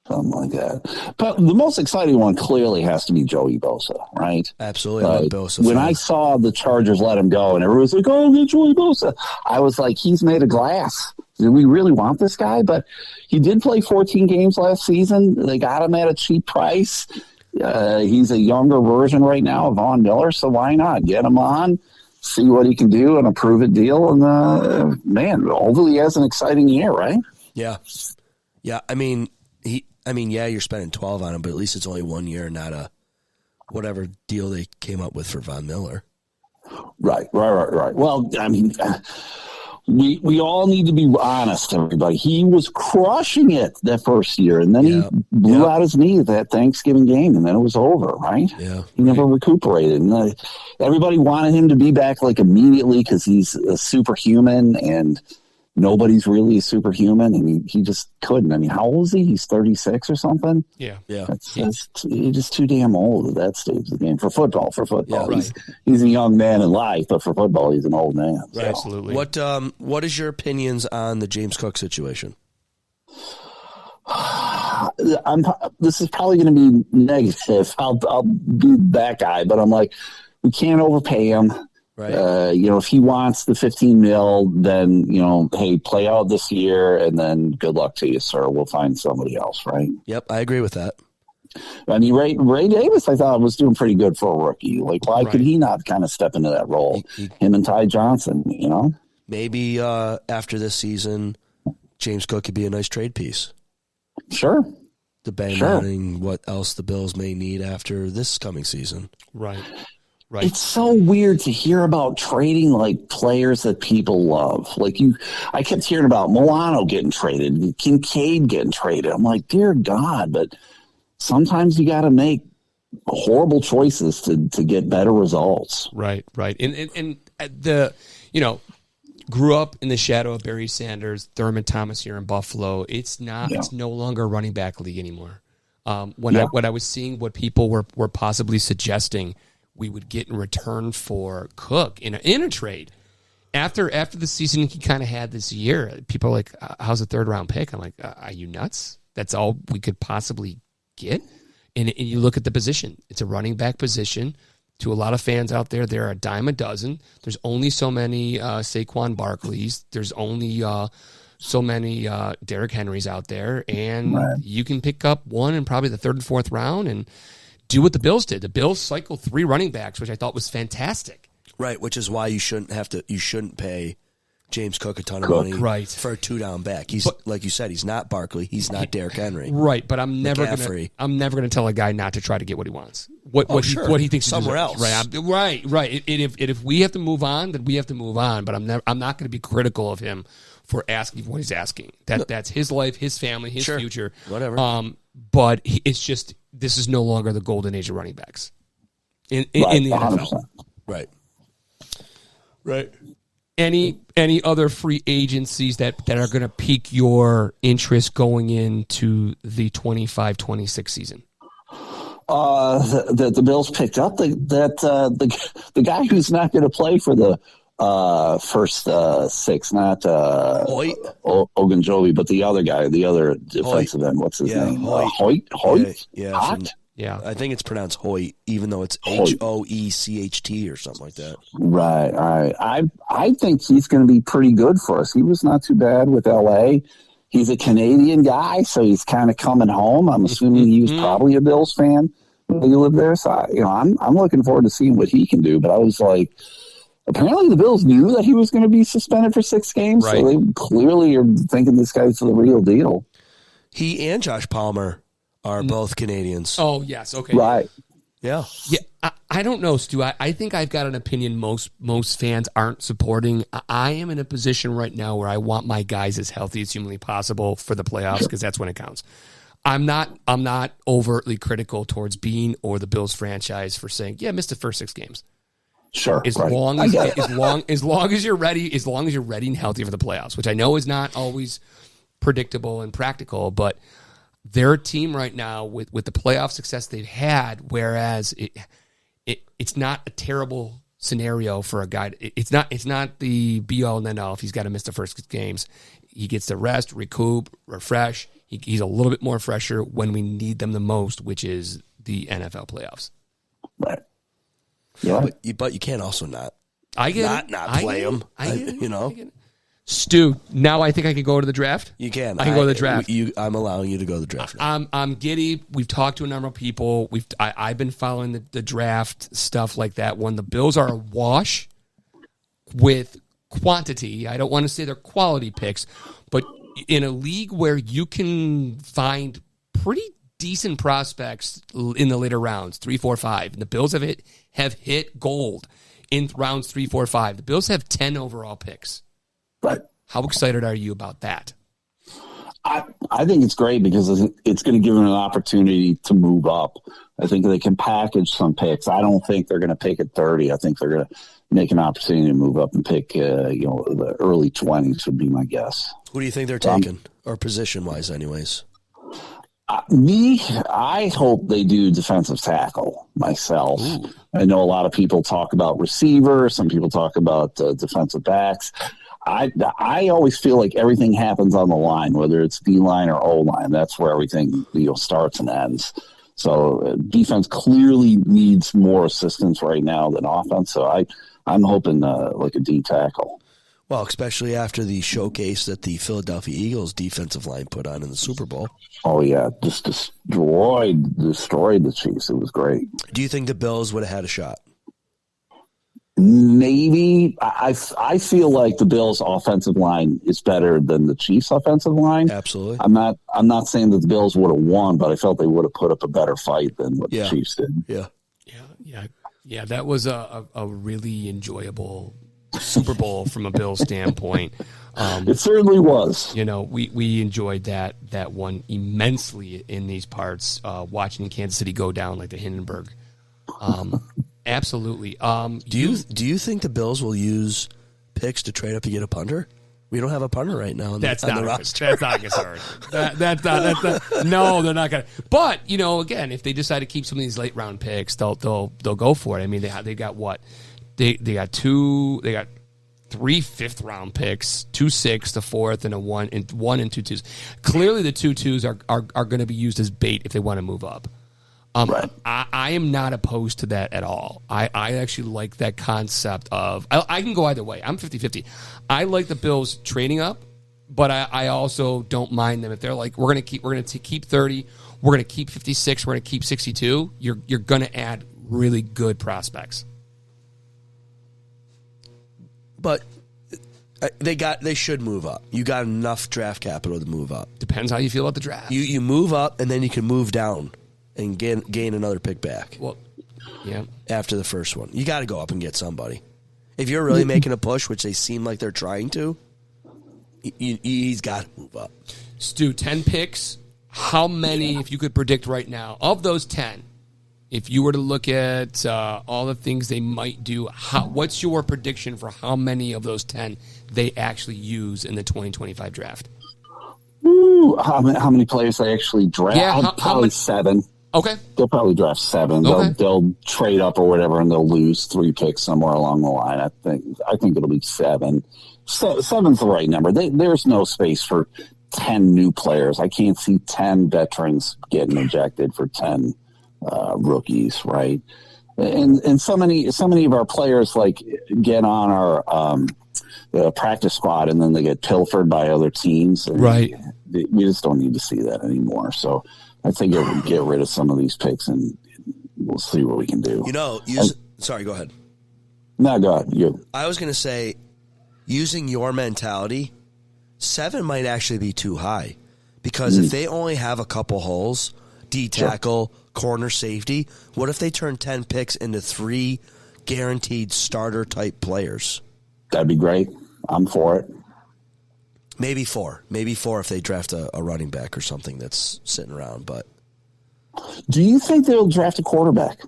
Something like that. But the most exciting one clearly has to be Joey Bosa, right? Absolutely. I love Bosa. When I saw the Chargers let him go and everyone was like, oh, get Joey Bosa, I was like, he's made of glass. Do we really want this guy? But he did play 14 games last season. They got him at a cheap price. He's a younger version right now of Von Miller, so why not? Get him on, see what he can do, and a prove-it deal. And, hopefully he has an exciting year, right? Yeah. Yeah, you're spending 12 on him, but at least it's only 1 year, not a whatever deal they came up with for Von Miller. Right. Well, we all need to be honest, everybody. He was crushing it that first year, and then he blew out his knee that Thanksgiving game, and then it was over, right? Yeah. He never recuperated. And everybody wanted him to be back like immediately because he's a superhuman, and nobody's really a superhuman, and he just couldn't. How old is he? He's 36 or something? Yeah. He's just too damn old at that stage of the game. For football. Yeah, right. He's a young man in life, but for football, he's an old man. Right. Absolutely. What is your opinions on the James Cook situation? This is probably going to be negative. I'll be that guy, but I'm like, we can't overpay him. Right. If he wants the $15 million, then, hey, play out this year and then good luck to you, sir. We'll find somebody else, right? Yep, I agree with that. Ray Davis, I thought, was doing pretty good for a rookie. Like, why could he not kind of step into that role? Him and Ty Johnson, Maybe after this season, James Cook could be a nice trade piece. Sure. depending on what else the Bills may need after this coming season. Right. It's so weird to hear about trading like players that people love. I kept hearing about Milano getting traded, Kincaid getting traded. I'm like, dear God, but sometimes you got to make horrible choices to get better results. Right. And grew up in the shadow of Barry Sanders, Thurman Thomas here in Buffalo. It's no longer a running back league anymore. When I was seeing what people were possibly suggesting we would get in return for Cook in a trade. After the season he kind of had this year, people are like, how's a third-round pick? I'm like, are you nuts? That's all we could possibly get? And you look at the position. It's a running back position. To a lot of fans out there, they're a dime a dozen. There's only so many Saquon Barkleys. There's only so many Derrick Henrys out there. And you can pick up one in probably the third and fourth round and do what the Bills did. The Bills cycled 3 running backs, which I thought was fantastic. Right, which is why you shouldn't pay James Cook a ton of money for a 2-down back. He's like you said, he's not Barkley, he's not Derrick Henry. Right, but I'm never gonna tell a guy not to try to get what he wants. What he thinks somewhere else. Right. If we have to move on, then we have to move on. But I'm not going to be critical of him for asking what he's asking. That's his life, his family, his future, whatever. But it's just this is no longer the golden age of running backs in the NFL. 100%. Right. Any other free agencies that are going to pique your interest going into the 25-26 season? The Bills picked up the guy who's not going to play for the first 6, not Ogunjobi, but the other guy, the other defensive end. What's his name? Hoyt? Yeah, I think it's pronounced Hoyt, even though it's Hoecht or something like that. Right. I think he's going to be pretty good for us. He was not too bad with L.A. He's a Canadian guy, so he's kind of coming home. I'm assuming he was probably a Bills fan when he lived there. So I'm looking forward to seeing what he can do. But I was like, apparently the Bills knew that he was going to be suspended for 6 games, so they clearly are thinking this guy's the real deal. He and Josh Palmer are both Canadians. Oh, yes. Okay. Right. Yeah. I don't know, Stu. I think I've got an opinion most fans aren't supporting. I am in a position right now where I want my guys as healthy as humanly possible for the playoffs because that's when it counts. I'm not overtly critical towards Bean or the Bills franchise for saying, missed the first 6 games. Sure. As long as you're ready, and healthy for the playoffs, which I know is not always predictable and practical, but they're a team right now with the playoff success they've had, whereas it's not a terrible scenario for a guy. It's not the be-all and end-all if he's got to miss the first 6 games. He gets to rest, recoup, refresh. He's a little bit more fresher when we need them the most, which is the NFL playoffs. Right. Yeah. But you can't also not play him. Stu, now I think I can go to the draft. You can. I can go to the draft. I'm allowing you to go to the draft now. I'm giddy. We've talked to a number of people. I've been following the draft stuff like that. When the Bills are awash with quantity, I don't want to say they're quality picks, but in a league where you can find pretty decent prospects in the later rounds, 3, 4, 5. And the Bills have hit gold in rounds 3, 4, 5. The Bills have 10 overall picks. Right. How excited are you about that? I think it's great because it's going to give them an opportunity to move up. I think they can package some picks. I don't think they're going to pick at 30. I think they're going to make an opportunity to move up and pick, the early 20s would be my guess. Who do you think they're taking, or position-wise anyways? I hope they do defensive tackle myself. Ooh. I know a lot of people talk about receiver. Some people talk about defensive backs. I always feel like everything happens on the line, whether it's D-line or O-line. That's where everything starts and ends. So defense clearly needs more assistance right now than offense. So I'm hoping like a D tackle. Well, especially after the showcase that the Philadelphia Eagles defensive line put on in the Super Bowl. Oh, yeah. Just destroyed the Chiefs. It was great. Do you think the Bills would have had a shot? Maybe I feel like the Bills' offensive line is better than the Chiefs' offensive line. Absolutely. I'm not saying that the Bills would have won, but I felt they would have put up a better fight than what the Chiefs did. Yeah. That was a really enjoyable Super Bowl from a Bills standpoint. It certainly was. We enjoyed that one immensely in these parts, watching Kansas City go down like the Hindenburg. Absolutely. Do you think the Bills will use picks to trade up to get a punter? We don't have a punter right now on the roster. That's not a concern. That's not. No, they're not going to. But again, if they decide to keep some of these late round picks, they'll go for it. I mean, they got what? They got 3 5th round picks, 2 6th, a 4th, and a 1 and 2 2s. Clearly, the 2 2s are going to be used as bait if they want to move up. Right. I am not opposed to that at all. I actually like that concept of I can go either way. I'm 50-50. I like the Bills trading up, but I also don't mind them if they're like we're going to keep 30, we're going to keep 56, we're going to keep 62. You're going to add really good prospects. But they should move up. You got enough draft capital to move up. Depends how you feel about the draft. You move up and then you can move down and gain another pick back. Well, yeah. After the first one, you got to go up and get somebody. If you're really making a push, which they seem like they're trying to, he's got to move up. Stu, 10 picks. How many, if you could predict right now, of those 10, if you were to look at all the things they might do, what's your prediction for how many of those 10 they actually use in the 2025 draft? Ooh, how many players they actually draft? Yeah, probably 7. Okay. They'll probably draft 7. Okay. They'll trade up or whatever, and they'll lose 3 picks somewhere along the line. I think it'll be 7. 7's the right number. There's no space for 10 new players. I can't see 10 veterans getting ejected for 10 rookies, right? And so many of our players like get on our practice squad and then they get pilfered by other teams. Right. We just don't need to see that anymore. So I think it would get rid of some of these picks and we'll see what we can do. Sorry, go ahead. No, go ahead. I was going to say, using your mentality, 7 might actually be too high because if they only have a couple holes, D tackle, corner safety, what if they turn 10 picks into 3 guaranteed starter type players? That'd be great. I'm for it. Maybe 4 if they draft a running back or something that's sitting around. But do you think they'll draft a quarterback?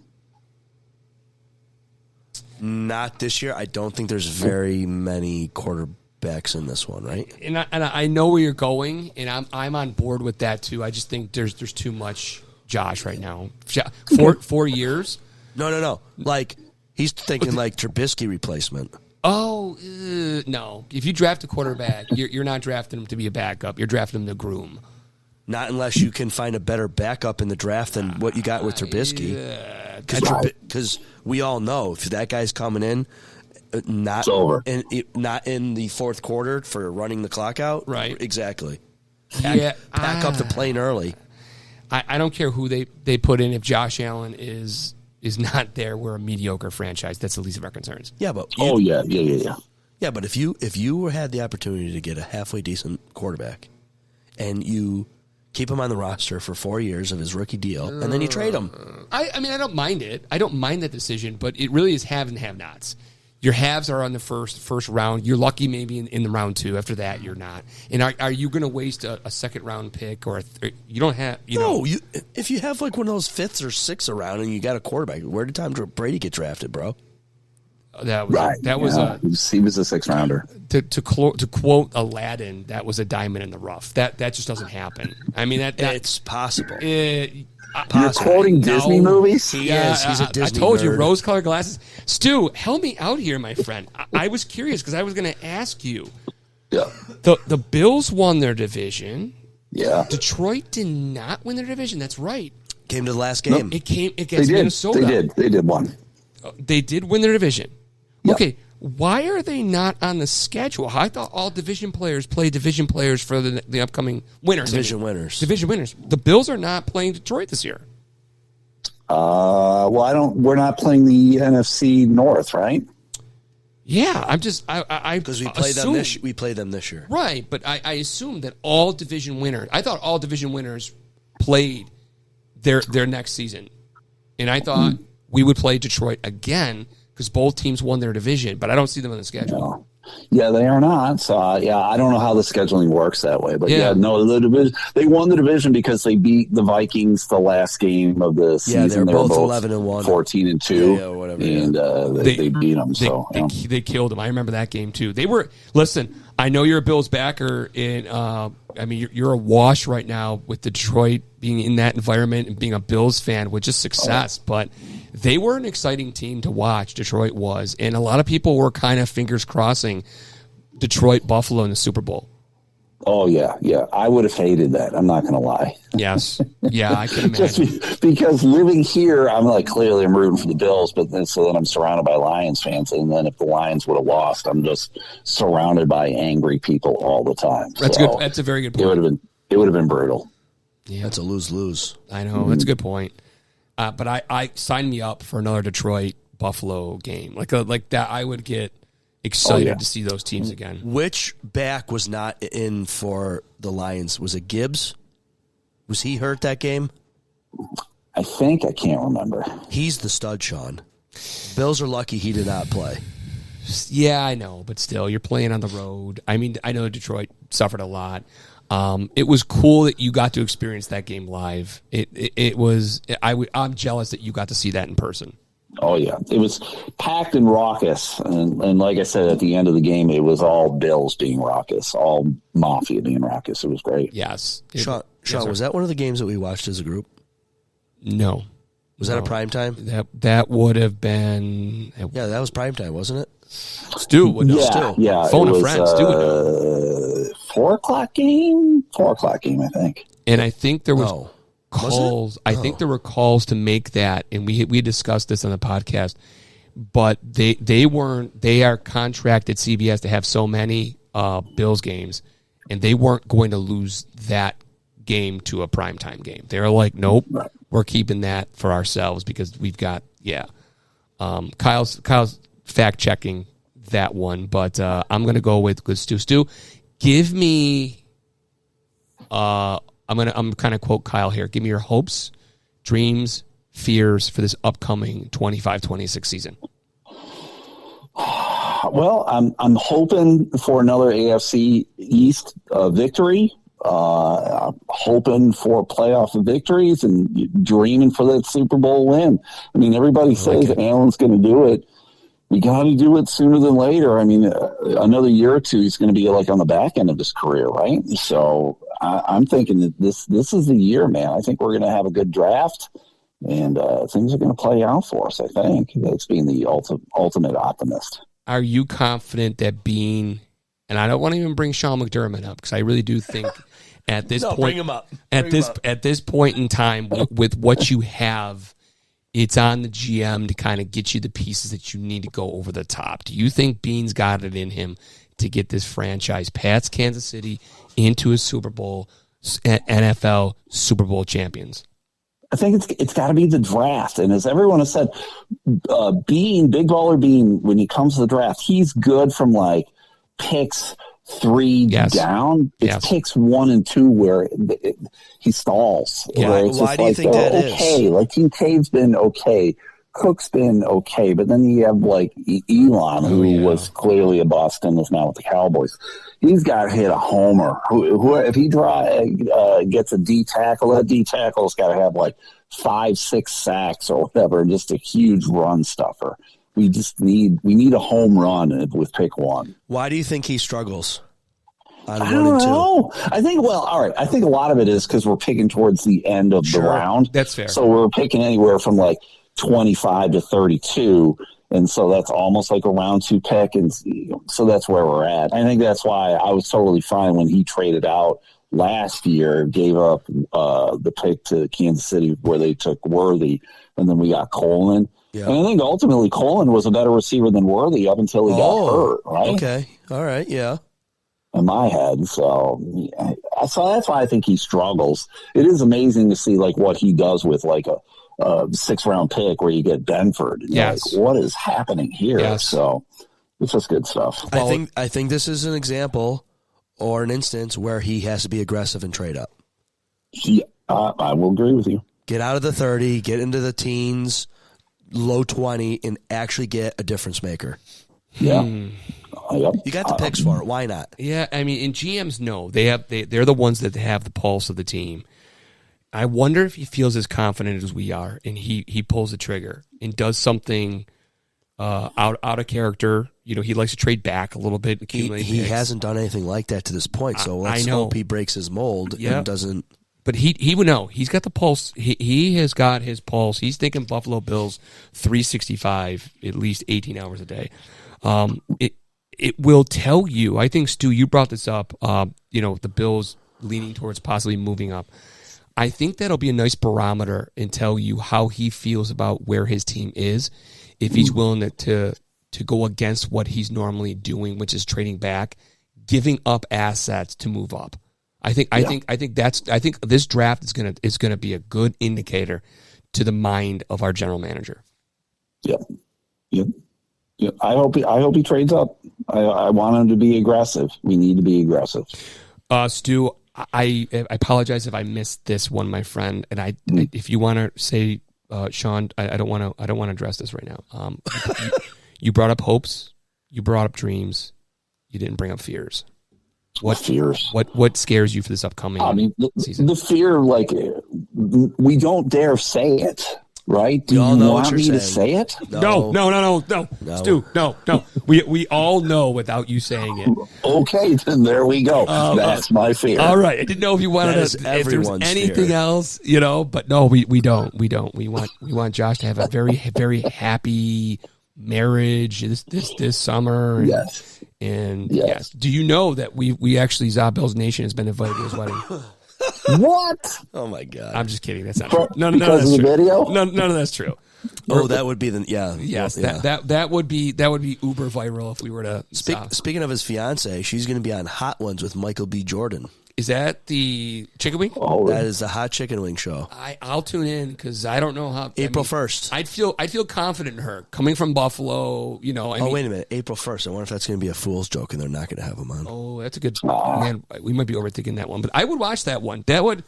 Not this year. I don't think there's very many quarterbacks in this one, right? And I know where you're going, and I'm on board with that too. I just think there's too much Josh right now. 4 years? No. Like he's thinking like Trubisky replacement. Oh, no. If you draft a quarterback, you're not drafting him to be a backup. You're drafting him to groom. Not unless you can find a better backup in the draft than what you got with Trubisky. Because we all know if that guy's coming in, not in the fourth quarter for running the clock out. Right. Exactly. Pack up the plane early. I don't care who they put in. If Josh Allen is not there, we're a mediocre franchise. That's the least of our concerns. Yeah, but yeah. Yeah, but if you had the opportunity to get a halfway decent quarterback, and you keep him on the roster for 4 years of his rookie deal, and then you trade him. I mean, I don't mind it. I don't mind that decision, but it really is have and have-nots. Your haves are on the first round. You're lucky maybe in the round 2. After that, you're not. And are you going to waste a second-round pick? Or you don't have... if you have like one of those 5th or 6th around and you got a quarterback, where did Tom Brady get drafted, bro? He was a 6th-rounder. To quote Aladdin, that was a diamond in the rough. That just doesn't happen. I mean, it's possible. You're quoting Disney movies? He is. He's a Disney I told you, nerd. rose-colored glasses. Stu, help me out here, my friend. I was curious because I was going to ask you. Yeah. The Bills won their division. Yeah. Detroit did not win their division. That's right. Came to the last game. It came against Minnesota. They did one. They did win their division. Yep. Okay, why are they not on the schedule? I thought all division players play division players for the upcoming winners. Division winners. The Bills are not playing Detroit this year. We're not playing the NFC North, right? Yeah, I'm just I because we play them this. We play them this year, right? But I assume that all division winners. I thought all division winners played their next season, and I thought we would play Detroit again because both teams won their division. But I don't see them on the schedule. No. Yeah, they are not. So, I don't know how the scheduling works that way. But, no, the division, they won the division because they beat the Vikings the last game of the season. They were both 11-1. 14-2. Yeah, whatever. And they beat them. They killed them. I remember that game, too. Listen, I know you're a Bills backer. You're a wash right now with Detroit being in that environment and being a Bills fan with just success. But they were an exciting team to watch, Detroit was. And a lot of people were kind of fingers crossing Detroit, Buffalo in the Super Bowl. Oh, yeah. I would have hated that. I'm not going to lie. Yes. Yeah, I can imagine. Just because living here, I'm clearly I'm rooting for the Bills, but then I'm surrounded by Lions fans. And then if the Lions would have lost, I'm just surrounded by angry people all the time. That's good. That's a very good point. It would have been brutal. Yeah, that's a lose-lose. I know. That's a good point. But I sign me up for another Detroit Buffalo game like that. I would get excited to see those teams again. Which back was not in for the Lions? Was it Gibbs? Was he hurt that game? I can't remember. He's the stud, Sean. Bills are lucky he did not play. Yeah, I know, but still, you're playing on the road. I mean, I know Detroit suffered a lot. It was cool that you got to experience that game live. It was. I'm jealous that you got to see that in person. Oh yeah, it was packed and raucous, and like I said, at the end of the game, it was all Bills being raucous, all Mafia being raucous. It was great. Yes, Sean, was that one of the games that we watched as a group? No. Was that a prime time? That would have been. Yeah, that was prime time, wasn't it? Stu would know. Stu. Yeah. Phone a friend. Stu would know. 4:00 game. 4:00 game, I think. And I think there was calls. I think there were calls to make that, and we discussed this on the podcast. But they weren't. They are contracted CBS to have so many Bills games, and they weren't going to lose that game to a primetime game. They're like, nope, we're keeping that for ourselves because we've got Kyle's fact checking that one, but I'm gonna go with Stu. Stu, give me I'm kind of quote Kyle here. Give me your hopes, dreams, fears for this upcoming 25-26 season. Well, I'm hoping for another AFC East victory. Hoping for playoff victories and dreaming for that Super Bowl win. I mean, everybody says Allen's going to do it. You got to do it sooner than later. I mean, another year or two, he's going to be on the back end of his career, right? So I'm thinking that this is the year, man. I think we're going to have a good draft, and things are going to play out for us. I think that's being the ultimate optimist. Are you confident that Bean? And I don't want to even bring Sean McDermott up because I really do think at this point, bring him up. At this point in time, with what you have, it's on the GM to kind of get you the pieces that you need to go over the top. Do you think Bean's got it in him to get this franchise past Kansas City into a Super Bowl, NFL Super Bowl champions? I think it's got to be the draft. And as everyone has said, Big Baller Bean, when he comes to the draft, he's good from picks 3 down. It's picks 1 and 2 where he stalls. Yeah. Why do you think that is? Okay, Kincaid's been okay. Cook's been okay, but then you have Elon, who was clearly a bust and is now with the Cowboys. He's got to hit a homer. Who if he gets a D tackle, that D tackle's got to have 5-6 sacks or whatever, just a huge run stuffer. We need a home run with pick 1. Why do you think he struggles? I don't know. I think I think a lot of it is because we're picking towards the end of the round. That's fair. So we're picking anywhere from 25 to 32, and so that's almost like a round 2 pick, and so that's where we're at. I think that's why I was totally fine when he traded out last year, gave up the pick to Kansas City where they took Worthy, and then we got Coleman. Yeah. And I think ultimately Coleman was a better receiver than Worthy up until he got hurt, right? Okay. All right. Yeah. In my head. So that's why I think he struggles. It is amazing to see what he does with a 6th round pick where you get Benford. Yes. What is happening here? Yes. So It's just good stuff. I think this is an example or an instance where he has to be aggressive and trade up. Yeah, I will agree with you. Get out of the 30, get into the teens, low 20, and actually get a difference maker. Yeah. Yep. You got the picks for it. Why not? Yeah, I mean, and GMs know they're the ones that have the pulse of the team. I wonder if he feels as confident as we are, and he pulls the trigger and does something out of character. You know, he likes to trade back a little bit. And accumulate He picks. hasn't done anything like that to this point, so let's hope he breaks his mold and doesn't. But he would know. He's got the pulse. He has got his pulse. He's thinking Buffalo Bills 365 at least 18 hours a day. It will tell you. I think, Stu, you brought this up. The Bills leaning towards possibly moving up. I think that'll be a nice barometer and tell you how he feels about where his team is. If he's willing to go against what he's normally doing, which is trading back, giving up assets to move up. I think this draft is gonna be a good indicator to the mind of our general manager. Yep. I hope he trades up. I want him to be aggressive. We need to be aggressive. Stu, I apologize if I missed this one, my friend. And if you want to say, Sean, I don't want to address this right now. You brought up hopes, you brought up dreams, you didn't bring up fears. What fears? What scares you for this upcoming season? The fear, like, we don't dare say it, right? Do you want me to say it? No. Stu, no. We all know without you saying it. Okay, then there we go. That's my fear. All right. I didn't know if you wanted to, if there was anything else, but no, we don't. We want Josh to have a very, very happy marriage this summer. Yes. And yes. Do you know that we actually, ZaBills Nation has been invited to his wedding? What? Oh my God! I'm just kidding. That's not true. None of that's true. Video? None of that's true. That would be Yes, that would be uber viral if we were to Speaking of his fiance, she's going to be on Hot Ones with Michael B. Jordan. Is that the chicken wing? Oh, that is the hot chicken wing show. I'll tune in because I don't know how. April 1st. I'd feel confident in her coming from Buffalo. Wait a minute, April 1st. I wonder if that's going to be a fool's joke and they're not going to have him on. Oh, that's a good man. We might be overthinking that one, but I would watch that one. That would,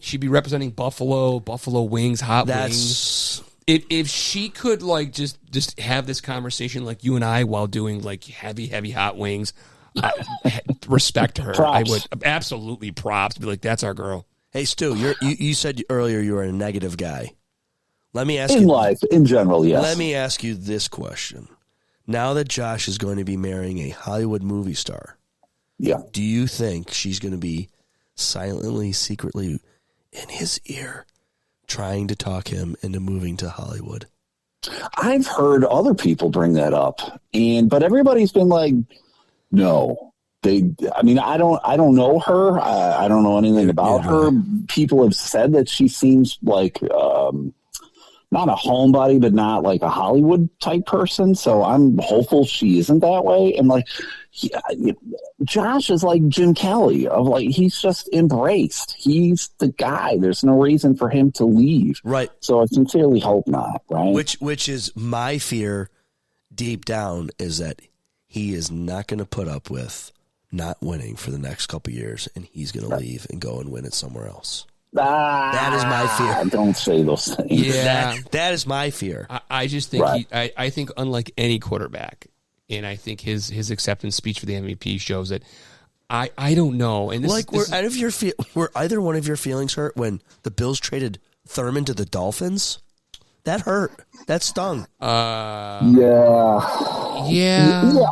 she'd be representing Buffalo wings, hot wings. If she could just have this conversation like you and I while doing like heavy hot wings. Respect her. Props. I would absolutely props. Be like, that's our girl. Hey, Stu, you said earlier you were a negative guy. Let me ask in you life, in general, yes. Let me ask you this question: now that Josh is going to be marrying a Hollywood movie star, do you think she's going to be silently, secretly in his ear, trying to talk him into moving to Hollywood? I've heard other people bring that up, but everybody's been like, no. I don't know her. I don't know anything about her. People have said that she seems like not a homebody, but not like a Hollywood type person. So I'm hopeful she isn't that way. And Josh is like Jim Kelly he's just embraced. He's the guy. There's no reason for him to leave. Right. So I sincerely hope not. Right. Which is my fear deep down is that he is not going to put up with not winning for the next couple of years, and he's going to leave and go and win it somewhere else. That is my fear. Don't say those things. Yeah, that is my fear. I just think I think unlike any quarterback, and I think his acceptance speech for the MVP shows that. I don't know. And were either one of your feelings hurt when the Bills traded Thurman to the Dolphins? That hurt. That stung. Yeah.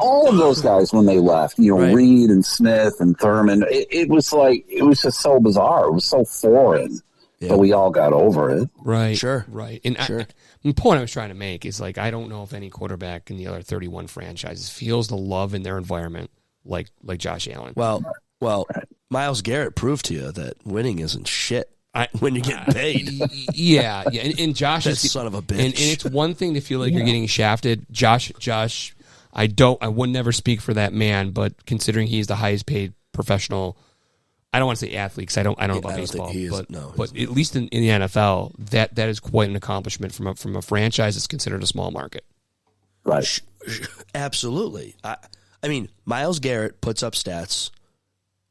All of those guys when they left, Reed and Smith and Thurman, it was just so bizarre. It was so foreign, but we all got over it. Right. Sure. Right. And the point I was trying to make is I don't know if any quarterback in the other 31 franchises feels the love in their environment like Josh Allen. Well, Myles Garrett proved to you that winning isn't shit. When you get paid. Yeah. And Josh is son of a bitch. And it's one thing to feel like you're getting shafted. Josh, I would never speak for that man, but considering he's the highest paid professional, I don't want to say athlete because I don't know about baseball, but at least in the NFL, that is quite an accomplishment from a franchise that's considered a small market. Right. Absolutely. I mean, Myles Garrett puts up stats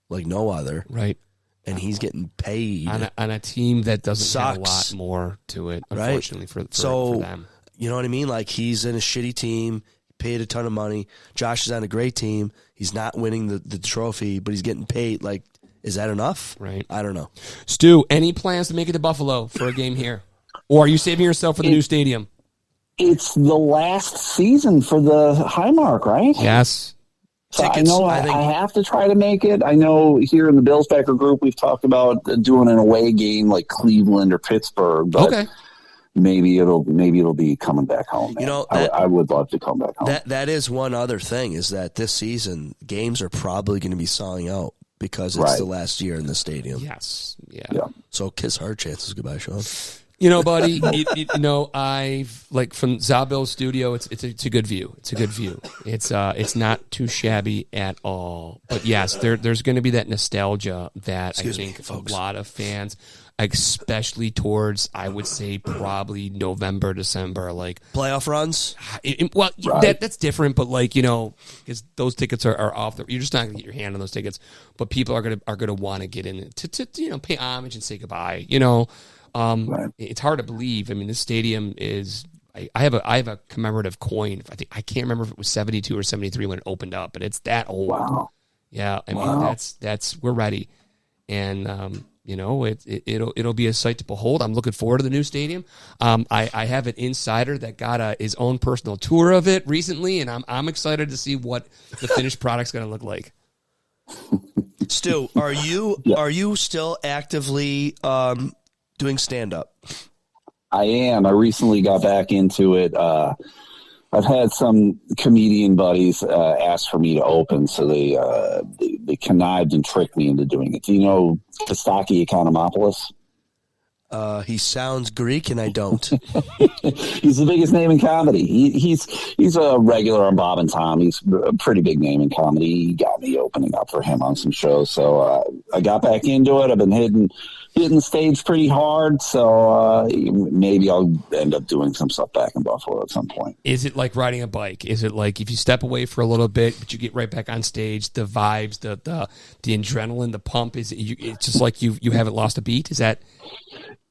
like no other. Right. And he's getting paid. On a team that doesn't have a lot Sucks. more to it, unfortunately, for them. You know what I mean? Like, he's in a shitty team, paid a ton of money. Josh is on a great team. He's not winning the trophy, but he's getting paid. Like, is that enough? Right. I don't know. Stu, any plans to make it to Buffalo for a game here? Or are you saving yourself for the new stadium? It's the last season for the Highmark, right? Yes. So Tickets, I know I have to try to make it. I know here in the Bills Backer group, we've talked about doing an away game like Cleveland or Pittsburgh, but maybe it'll be coming back home. Man. You know, I would love to come back home. That is one other thing, is that this season games are probably going to be selling out because it's the last year in the stadium. Yes. Yeah. So kiss our chances goodbye, Sean. You know, buddy, I've like from ZaBills studio. It's a good view. It's a good view. It's not too shabby at all. But yes, there's going to be that nostalgia that I think a lot of fans, especially towards, I would say probably November, December, like playoff runs. That's different. But like, because those tickets are off. You're just not going to get your hand on those tickets. But people are gonna want to get in to pay homage and say goodbye. It's hard to believe. I mean, this stadium is. I have a commemorative coin. I can't remember if it was 72 or 73 when it opened up, but it's that old. Wow. Yeah, I mean that's we're ready, and it'll be a sight to behold. I'm looking forward to the new stadium. I have an insider that got his own personal tour of it recently, and I'm excited to see what the finished product's going to look like. Stu, are you still actively doing stand-up? I am. I recently got back into it. I've had some comedian buddies ask for me to open, so they connived and tricked me into doing it. Do you know Kostaki Economopoulos? He sounds Greek, and I don't. He's the biggest name in comedy. He's a regular on Bob and Tom. He's a pretty big name in comedy. He got me opening up for him on some shows, so I got back into it. I've been hitting the stage pretty hard, so maybe I'll end up doing some stuff back in Buffalo at some point. Is it like riding a bike? Is it like if you step away for a little bit, but you get right back on stage, the vibes, the adrenaline, the pump, it's just like you haven't lost a beat? Is that...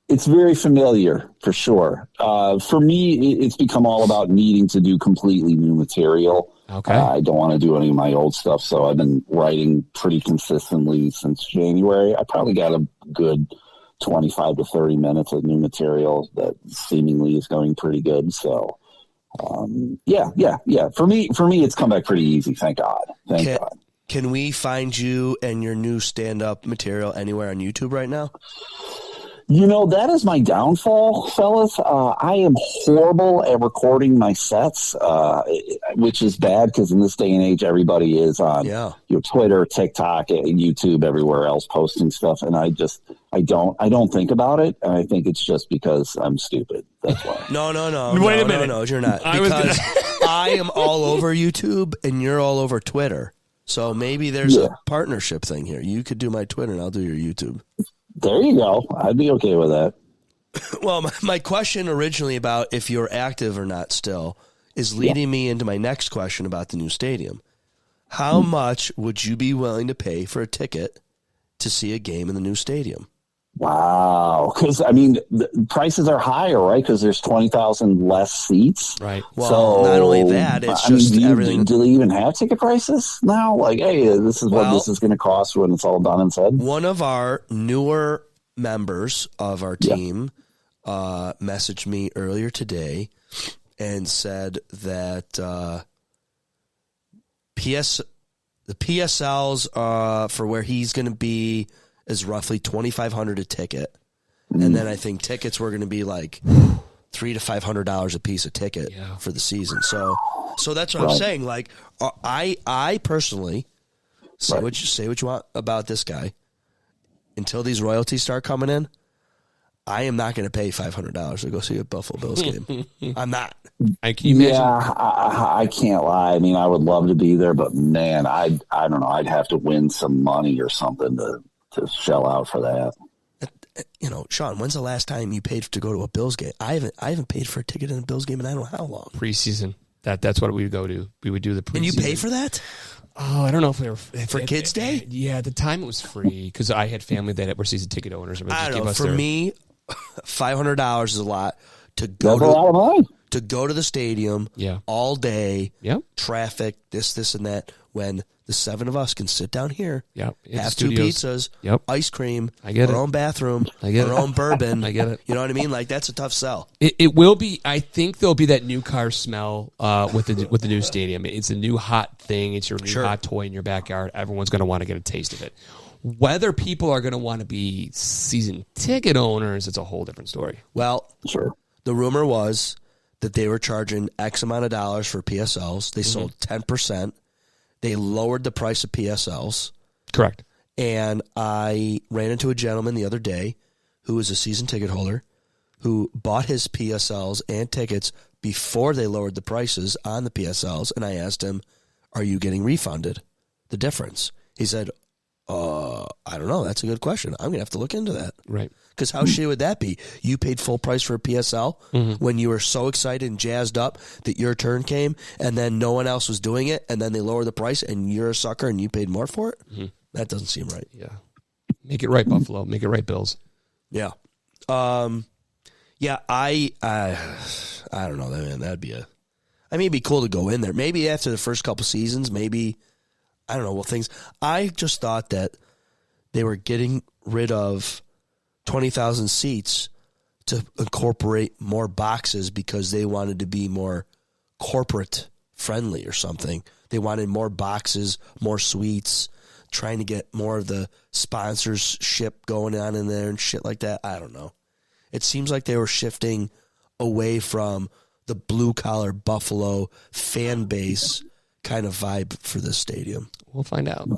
It's very familiar, for sure. For me, it's become all about needing to do completely new material. Okay. I don't want to do any of my old stuff, so I've been writing pretty consistently since January. I probably got a good 25 to 30 minutes of new material that seemingly is going pretty good. So, yeah. For me, it's come back pretty easy. Thank God. Thank God. Can we find you and your new stand-up material anywhere on YouTube right now? That is my downfall, fellas. I am horrible at recording my sets, which is bad because in this day and age, everybody is on Twitter, TikTok, YouTube, everywhere else posting stuff. And I don't think about it. And I think it's just because I'm stupid. That's why. No. Wait a minute. No, you're not. Because I am all over YouTube and you're all over Twitter. So maybe there's a partnership thing here. You could do my Twitter and I'll do your YouTube. There you go. I'd be okay with that. Well, my question originally about if you're active or not still is leading me into my next question about the new stadium. How much would you be willing to pay for a ticket to see a game in the new stadium? Wow. Because, the prices are higher, right? Because there's 20,000 less seats. Right. Well, so, not only that, it's everything. Do they even have ticket prices now? Like, hey, this is what this is going to cost when it's all done and said? One of our newer members of our team messaged me earlier today and said that the PSLs for where he's going to be is roughly $2,500 a ticket, and then I think tickets were going to be like $300 to $500 a piece a ticket for the season. So that's what I'm saying. Like, I personally say what you want about this guy. Until these royalties start coming in, I am not going to pay $500 to go see a Buffalo Bills game. I'm not. I can imagine. Yeah, I can't lie. I would love to be there, but man, I don't know. I'd have to win some money or something to shell out for that. Sean, when's the last time you paid to go to a Bills game? I haven't paid for a ticket in a Bills game in I don't know how long. Preseason. That's what we would go to. We would do the preseason. And you pay for that? Oh, I don't know if they were For Kids Day? Yeah, at the time it was free because I had family that were season ticket owners. I don't know. For me, $500 is a lot to That's go a lot of money. to go to the stadium all day, traffic, this and that, when the 7 of us can sit down here, have 2 pizzas, ice cream, our own bathroom, our own bourbon. I get it. You know what I mean? Like, that's a tough sell. It will be. I think there'll be that new car smell with the new stadium. It's a new hot thing. It's your new hot toy in your backyard. Everyone's going to want to get a taste of it. Whether people are going to want to be season ticket owners, it's a whole different story. Well, the rumor was that they were charging X amount of dollars for PSLs. They sold 10%. They lowered the price of PSLs. Correct. And I ran into a gentleman the other day who was a season ticket holder who bought his PSLs and tickets before they lowered the prices on the PSLs. And I asked him, are you getting refunded the difference? He said, I don't know. That's a good question. I'm going to have to look into that. Right. Because how shitty would that be? You paid full price for a PSL when you were so excited and jazzed up that your turn came, and then no one else was doing it, and then they lower the price, and you're a sucker and you paid more for it? That doesn't seem right. Yeah. Make it right, Buffalo. Make it right, Bills. Yeah. Yeah, I don't know, man. That'd be it'd be cool to go in there. Maybe after the first couple seasons, maybe, I don't know, I just thought that they were getting rid of 20,000 seats to incorporate more boxes because they wanted to be more corporate friendly or something. They wanted more boxes, more suites, trying to get more of the sponsorship going on in there and shit like that. I don't know. It seems like they were shifting away from the blue-collar Buffalo fan base kind of vibe for this stadium. We'll find out.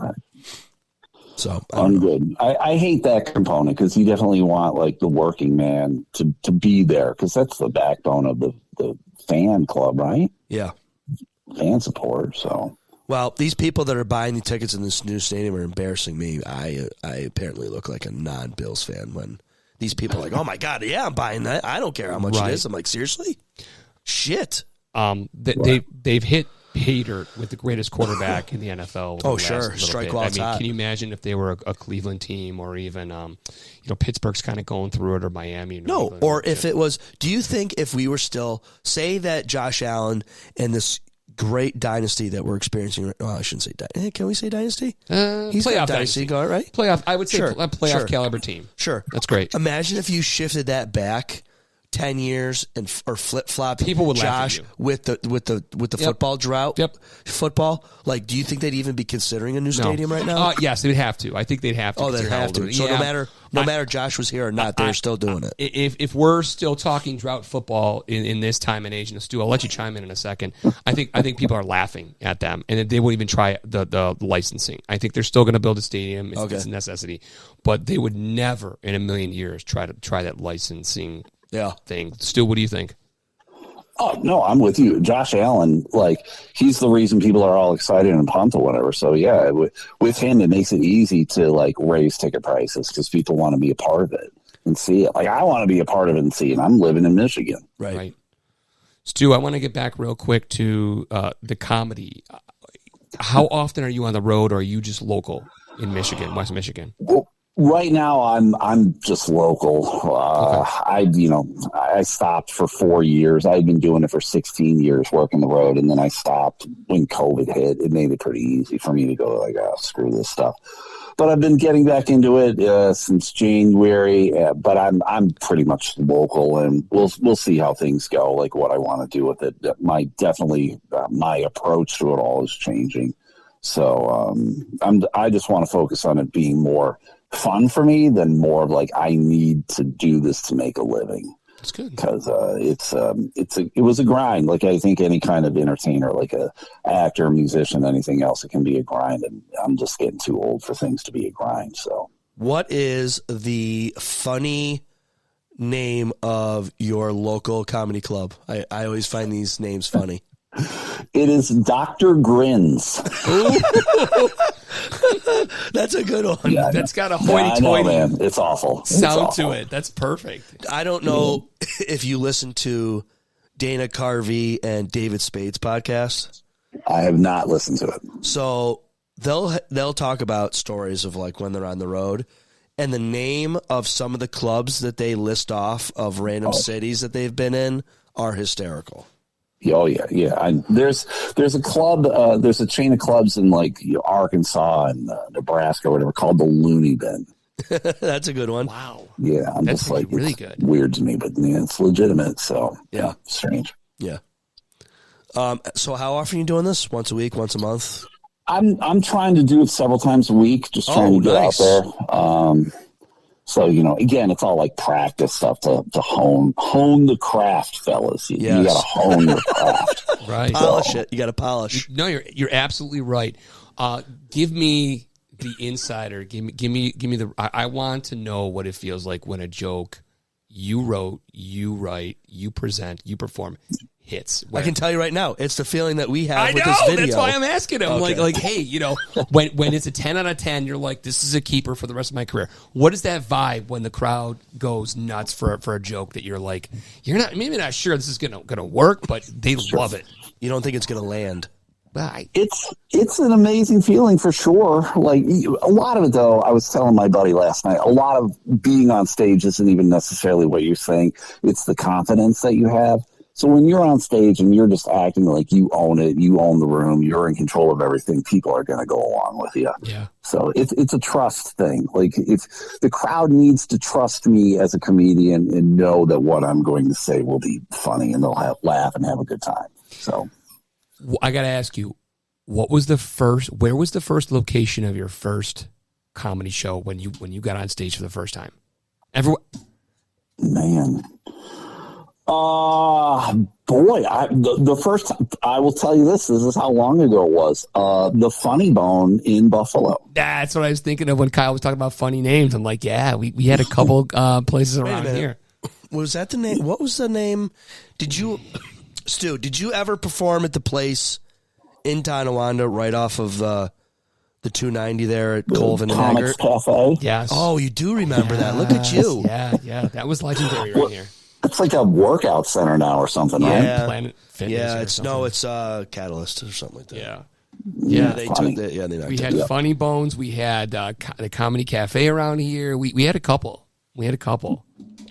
So I'm good. I hate that component because you definitely want like the working man to be there because that's the backbone of the fan club, right? Yeah. Fan support. So well, these people that are buying the tickets in this new stadium are embarrassing me. I apparently look like a non-Bills fan when these people are like, oh my God, yeah, I'm buying that. I don't care how much it is. I'm like, seriously? Shit. They've hit pay dirt with the greatest quarterback in the NFL. Oh, sure. Strike while it's hot. Can you imagine if they were a Cleveland team or even, Pittsburgh's kind of going through it or Miami? No, England, or if it was, do you think if we were still, say that Josh Allen and this great dynasty that we're experiencing, well, I shouldn't say, can we say dynasty? He's playoff got dynasty, right? Playoff, I would say a playoff caliber team. Sure. That's great. Imagine if you shifted that back 10 years or flip-flop people would Josh laugh at you. with the football drought. Football. Like, do you think they'd even be considering a new stadium right now? Yes, they'd have to. I think they'd have to. Oh, they'd have to. So no matter Josh was here or not, they're still doing it. If we're still talking drought football in this time and age, and Stu, I'll let you chime in a second. I think people are laughing at them, and they won't even try the licensing. I think they're still going to build a stadium. It's a necessity, but they would never in a million years try that licensing thing. Stu, what do you think? Oh, no, I'm with you. Josh Allen, like, he's the reason people are all excited and pumped or whatever. So, yeah, with him, it makes it easy to, like, raise ticket prices because people want to be a part of it and see it. Like, I want to be a part of it and see it. I'm living in Michigan. Right. Stu, I want to get back real quick to the comedy. How often are you on the road, or are you just local in Michigan, West Michigan? Well, right now, I'm just local. I stopped for 4 years. I'd been doing it for 16 years, working the road, and then I stopped when COVID hit. It made it pretty easy for me to go like, screw this stuff. But I've been getting back into it since January. But I'm pretty much local, and we'll see how things go. Like what I want to do with it. My approach to it all is changing. So I just want to focus on it being more fun for me than more of like I need to do this to make a living. That's good because it was a grind. Like I think any kind of entertainer, like a actor, musician, anything else, it can be a grind. And I'm just getting too old for things to be a grind. So, what is the funny name of your local comedy club? I always find these names funny. It is Dr. Grins. That's a good one. Yeah, that's got a hoity-toity man. It's awful. sound to it. That's perfect. I don't know if you listen to Dana Carvey and David Spade's podcast? I have not listened to it. So they'll talk about stories of like when they're on the road, and the name of some of the clubs that they list off of random cities that they've been in are hysterical. Oh yeah. There's a club, there's a chain of clubs in like Arkansas and Nebraska, or whatever, called the Looney Bin. That's a good one. Wow. Yeah, I'm That's just like, really it's good. weird to me, but yeah, it's legitimate. So yeah, strange. Yeah. So how often are you doing this? Once a week, once a month? I'm trying to do it several times a week, just trying to get nice. out there. So, again, it's all like practice stuff to hone the craft, fellas. You got to hone your craft. Right. Polish it. You got to polish. No, you're absolutely right. Give me the insider. Give me the. I want to know what it feels like when a joke you wrote, you write, you present, you perform hits. I can tell you right now, it's the feeling that we have I with know, this video. that's why I'm asking him. Okay. Like, hey, when it's a 10 out of 10, you're like, this is a keeper for the rest of my career. What is that vibe when the crowd goes nuts for a joke that you're like, you're maybe not sure this is gonna work, but they love it. You don't think it's going to land? It's an amazing feeling for sure. Like a lot of it, though, I was telling my buddy last night, a lot of being on stage isn't even necessarily what you're saying. It's the confidence that you have. So when you're on stage and you're just acting like you own it, you own the room, you're in control of everything, people are going to go along with you. Yeah. So it's a trust thing. Like if the crowd needs to trust me as a comedian and know that what I'm going to say will be funny and they'll laugh and have a good time. So I got to ask you, where was the first location of your first comedy show when you got on stage for the first time? Man. Boy, the first time, I will tell you this is how long ago it was. The Funny Bone in Buffalo. That's what I was thinking of when Kyle was talking about funny names. I'm like, yeah, we had a couple places around here. Was that the name? What was the name? Stu, did you ever perform at the place in Tonawanda right off of the 290 there at Colvin and Comics Eggert? Cafe. Yes. Oh, you do remember that. Look at you. Yeah. That was legendary right here. It's like a workout center now or something, right? Yeah. Planet Fitness. Yeah, or it's something. Catalyst or something like that. Yeah. Yeah, they funny. took that. Yeah, they knocked We it. had Funny Bones. We had the Comedy Cafe around here. We had a couple.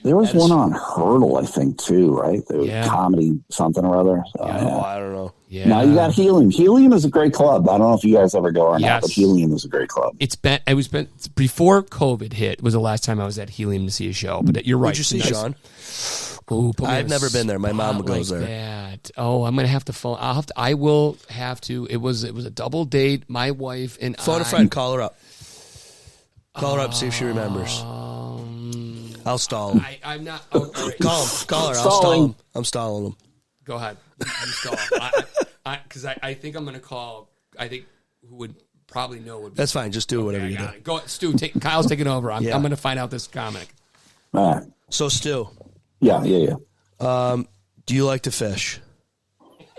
There was one on Hurdle, I think, too, right? There was comedy something or other. So, Oh, I don't know. Yeah. Now you got Helium. Helium is a great club. I don't know if you guys ever go or not, Yes. but Helium is a great club. It was before COVID hit was the last time I was at Helium to see a show. But you're right. Where'd you see Sean? Ooh, put me I've on never a been there. My mom spot goes like there. That. Oh, I'm gonna have to phone. I will have to. It was a double date. My wife and Phone a friend. Call her up. Call her up. See if she remembers. I'll stall him. I'm not. Oh, all right. Call her. I'll stall him. I'm stalling him. Go ahead. You stall. Because I think I'm gonna call. I think who would probably know would be. That's fine. Just do whatever you do. Go, Stu. Kyle's taking over. I'm gonna find out this comic. All right. So, Stu. Yeah. Do you like to fish?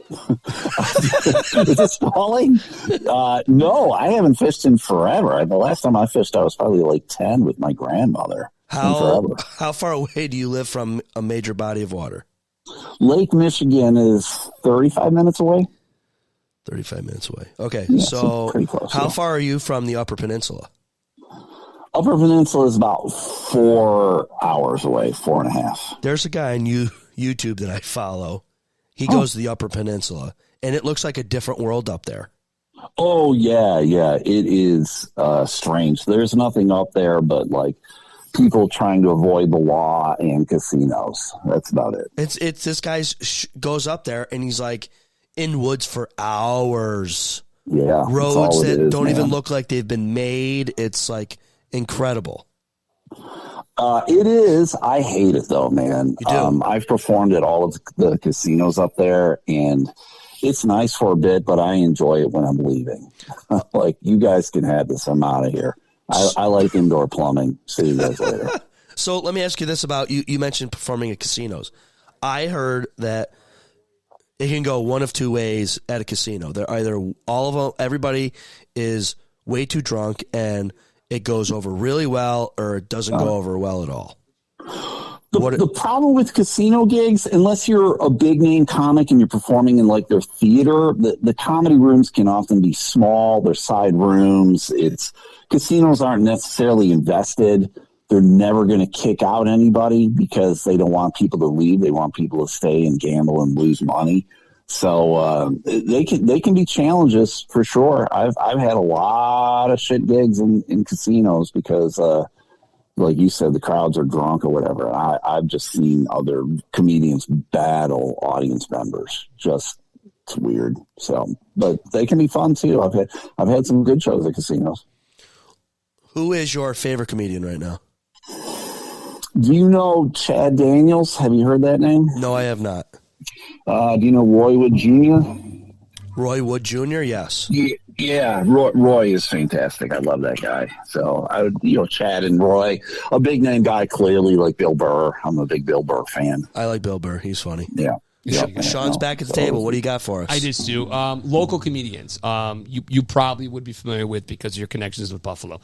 Is it stalling? No, I haven't fished in forever. The last time I fished, I was probably like 10 with my grandmother. How far away do you live from a major body of water? Lake Michigan is 35 minutes away. 35 minutes away. Okay, Yeah, so pretty close, how yeah. far are you from the Upper Peninsula? Upper Peninsula is about 4 hours away, 4.5. There's a guy on YouTube that I follow. He goes to the Upper Peninsula, and it looks like a different world up there. Oh, yeah. It is strange. There's nothing up there but, like, people trying to avoid the law and casinos. That's about it. It's this guy goes up there, and he's, like, in woods for hours. Yeah. Roads that's all it that is, don't man. even look like they've been made. It's, like, incredible. It is. I hate it, though, man. You do? I've performed at all of the casinos up there, and it's nice for a bit, but I enjoy it when I'm leaving. Like, you guys can have this. I'm out of here. I like indoor plumbing. See you guys later. So let me ask you this about you. You mentioned performing at casinos. I heard that it can go one of two ways at a casino. They're either all of them, everybody is way too drunk and it goes over really well, or it doesn't go over well at all. The problem with casino gigs, unless you're a big name comic and you're performing in like their theater, the comedy rooms can often be small. They're side rooms. Casinos aren't necessarily invested. They're never going to kick out anybody because they don't want people to leave. They want people to stay and gamble and lose money. So they can be challenges for sure. I've had a lot of shit gigs in casinos because like you said, the crowds are drunk or whatever. I've just seen other comedians battle audience members. It's weird. So, but they can be fun too. I've had some good shows at casinos. Who is your favorite comedian right now? Do you know Chad Daniels? Have you heard that name? No, I have not. Do you know Roy Wood Jr.? Roy Wood Jr., yes. Yeah, Roy is fantastic. I love that guy. So I would, Chad and Roy, a big name guy, clearly like Bill Burr. I'm a big Bill Burr fan. I like Bill Burr. He's funny. Yeah. Sean's back at the table. What do you got for us? I just do. Local comedians. You probably would be familiar with because of your connections with Buffalo.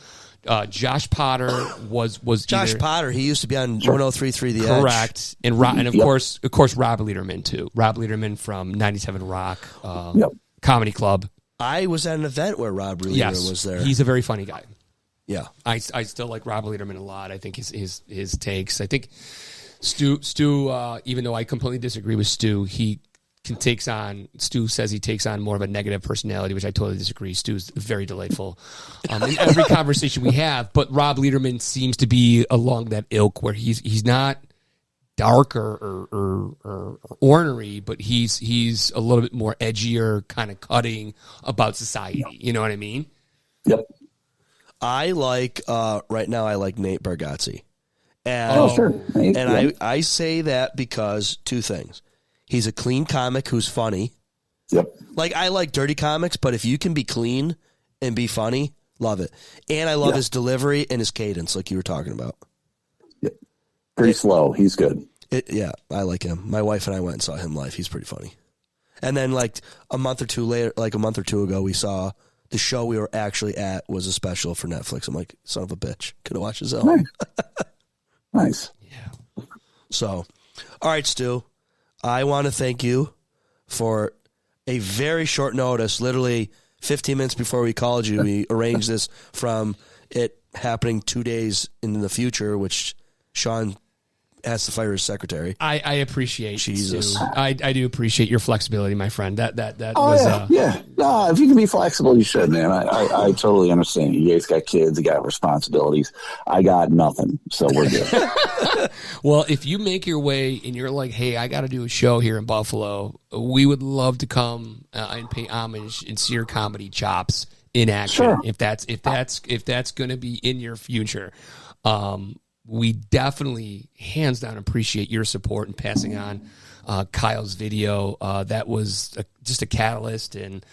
Josh Potter was Josh Potter. He used to be on 103.3 The Edge. Correct. And of course Rob Lederman too. Rob Lederman from 97 Rock Comedy Club. I was at an event where Rob Lederman was there. He's a very funny guy. Yeah. I still like Rob Lederman a lot. I think his takes. I think Stu, even though I completely disagree with Stu, Stu says he takes on more of a negative personality, which I totally disagree. Stu's very delightful in every conversation we have. But Rob Lederman seems to be along that ilk where he's not dark or ornery, but he's a little bit more edgier, kind of cutting about society. You know what I mean? Yep. I like right now. I like Nate Bargatze. And, sure. And I say that because two things. He's a clean comic who's funny. Yep. Like, I like dirty comics, but if you can be clean and be funny, love it. And I love his delivery and his cadence, like you were talking about. Yep. Pretty slow. He's good. Yeah, I like him. My wife and I went and saw him live. He's pretty funny. And then, like, a month or two ago, we saw the show we were actually at was a special for Netflix. I'm like, son of a bitch. Could have watched his own. Nice. Nice. Yeah. So, all right, Stu. I want to thank you for a very short notice, literally 15 minutes before we called you. We arranged this from it happening 2 days in the future, which Sean has to fire his secretary. I appreciate Jesus. Stu. I do appreciate your flexibility, my friend. That oh, was yeah. No, if you can be flexible, you should, man. I totally understand. You guys got kids, you got responsibilities. I got nothing, so we're good. Well, if you make your way and you're like, hey, I got to do a show here in Buffalo, we would love to come and pay homage and see your comedy chops in action. Sure. If that's going to be in your future. We definitely, hands down, appreciate your support and passing on Kyle's video. That was just a catalyst, and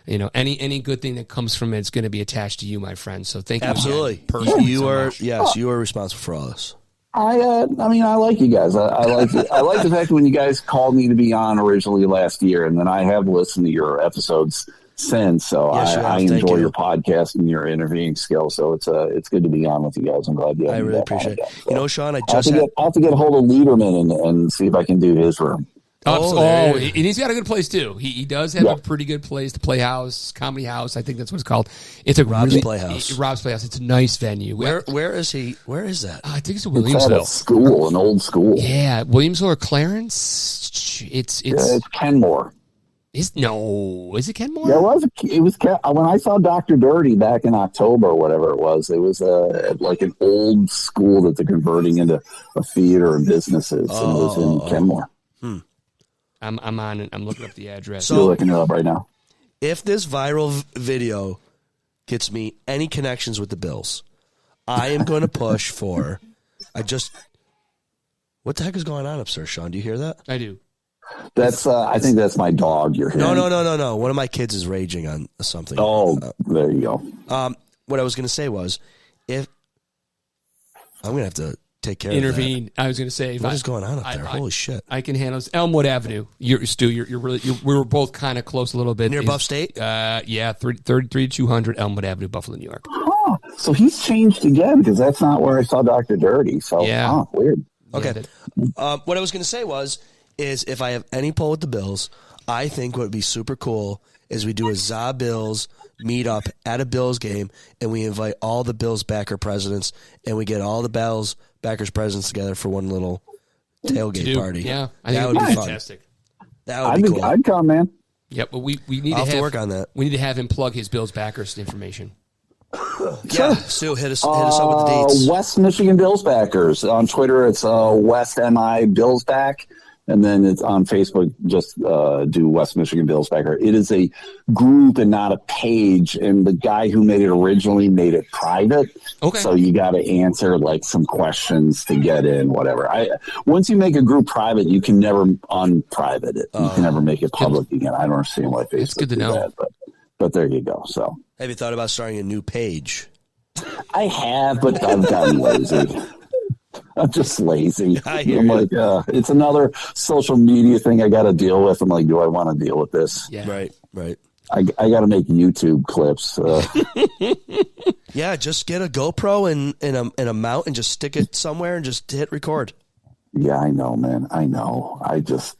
any good thing that comes from it is going to be attached to you, my friend. So thank you. Absolutely, personally. You so are much. yes, you are responsible for all this. I like you guys. I like it. I like the fact that when you guys called me to be on originally last year, and then I have listened to your episodes since. So yes, I enjoy your podcast and your interviewing skills. So it's good to be on with you guys. I'm glad you. I really appreciate it. So, Sean, I have to get a hold of Lederman and see if I can do his room. And he's got a good place too. He does have a pretty good place, the Playhouse, Comedy House. I think that's what it's called. It's a Rob's Playhouse. Rob's Playhouse. It's a nice venue. Where is he? Where is that? I think it's in It's at Williamsville. a school, an old school. Yeah, Williamsville or Clarence. It's Kenmore. Is it Kenmore? Yeah, it was when I saw Dr. Dirty back in October or whatever it was like an old school that they're converting into a theater and businesses. And it was in Kenmore. I'm on it. I'm looking up the address. So, you're looking it up right now. If this viral video gets me any connections with the Bills, I am going to push for. What the heck is going on upstairs, Sean? Do you hear that? I do. That's I think that's my dog you're hearing. No. One of my kids is raging on something. Oh, there you go. What I was going to say was, if I'm going to have to take care Intervene. of that. I was going to say, What is going on up there? Holy shit! I can handle this. Elmwood Avenue. Stu, we were both kind of close a little bit. Near Buff State? Yeah, 3200 Elmwood Avenue, Buffalo, New York. Oh, so he's changed again because that's not where I saw Dr. Dirty. So, Yeah. weird. Okay. What I was going to say is if I have any pull with the Bills, I think what would be super cool is we do a ZaBills meetup at a Bills game, and we invite all the Bills backer presidents, and we get all the Bills backers presidents together for one little tailgate party. Yeah, I think that would be fantastic. Fun. That would be cool. I'd come, man. Yep, but we need I'll have to work on that. We need to have him plug his Bills backers information. Yeah, Stu, hit us up with the dates. West Michigan Bills backers. On Twitter, it's West MI Bills back. And then it's on Facebook, just do West Michigan Bills backer. It is a group and not a page. And the guy who made it originally made it private. Okay. So you got to answer like some questions to get in, whatever. Once you make a group private, you can never unprivate it. You can never make it public again. I don't understand why Facebook good to know. that, but there you go. So have you thought about starting a new page? I have, but I've gotten lazy. I'm just lazy. I'm like, it's another social media thing I got to deal with. I'm like, do I want to deal with this? Yeah. Right. I got to make YouTube clips. Yeah, just get a GoPro and a mount and just stick it somewhere and just hit record. Yeah, I know, man. I know.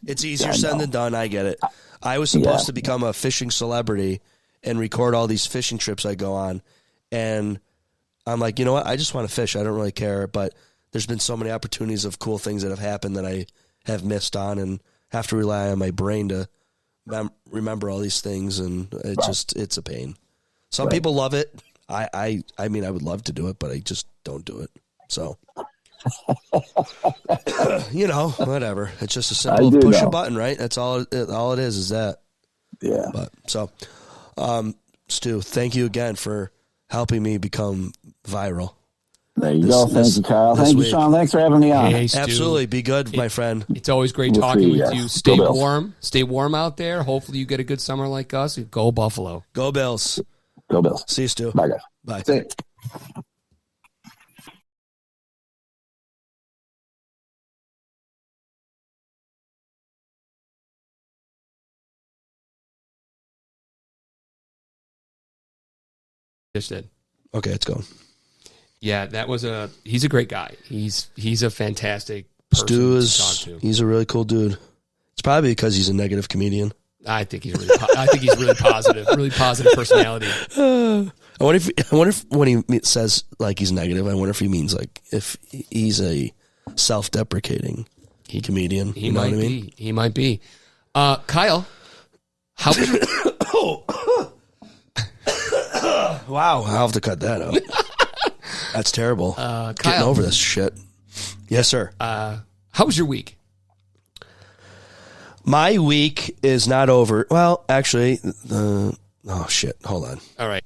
It's easier said than done. I get it. I was supposed to become a fishing celebrity and record all these fishing trips I go on. And I'm like, you know what? I just want to fish. I don't really care. But there's been so many opportunities of cool things that have happened that I have missed on and have to rely on my brain to remember all these things. And it's a pain. Some people love it. I mean, I would love to do it, but I just don't do it. So, whatever. It's just a simple push a button, right? That's all it is that. Yeah. But so, Stu, thank you again for helping me become viral. There you go. Thank you, Kyle. Thank you, Sean. Thanks for having me on. Hey, Stu. Absolutely. Be good, my friend. It's always great talking with you. Stay Go Bills. warm. Stay warm out there. Hopefully you get a good summer like us. Go Buffalo. Go Bills. Go Bills. See you, Stu. Bye, guys. Bye. See you. Just did. Okay, it's going. Yeah, he's a great guy. He's a fantastic person Stu to talk to. he's a really cool dude. It's probably because he's a negative comedian. I think he's really positive, really positive personality. I wonder if when he says like he's negative, I wonder if he means like if he's a self-deprecating comedian. He might be. He might be. Kyle, how was your... Wow, I'll have to cut that out. That's terrible. Kyle, Getting over this shit. Yes, sir. how was your week? My week is not over. Well, actually, oh shit. Hold on. All right.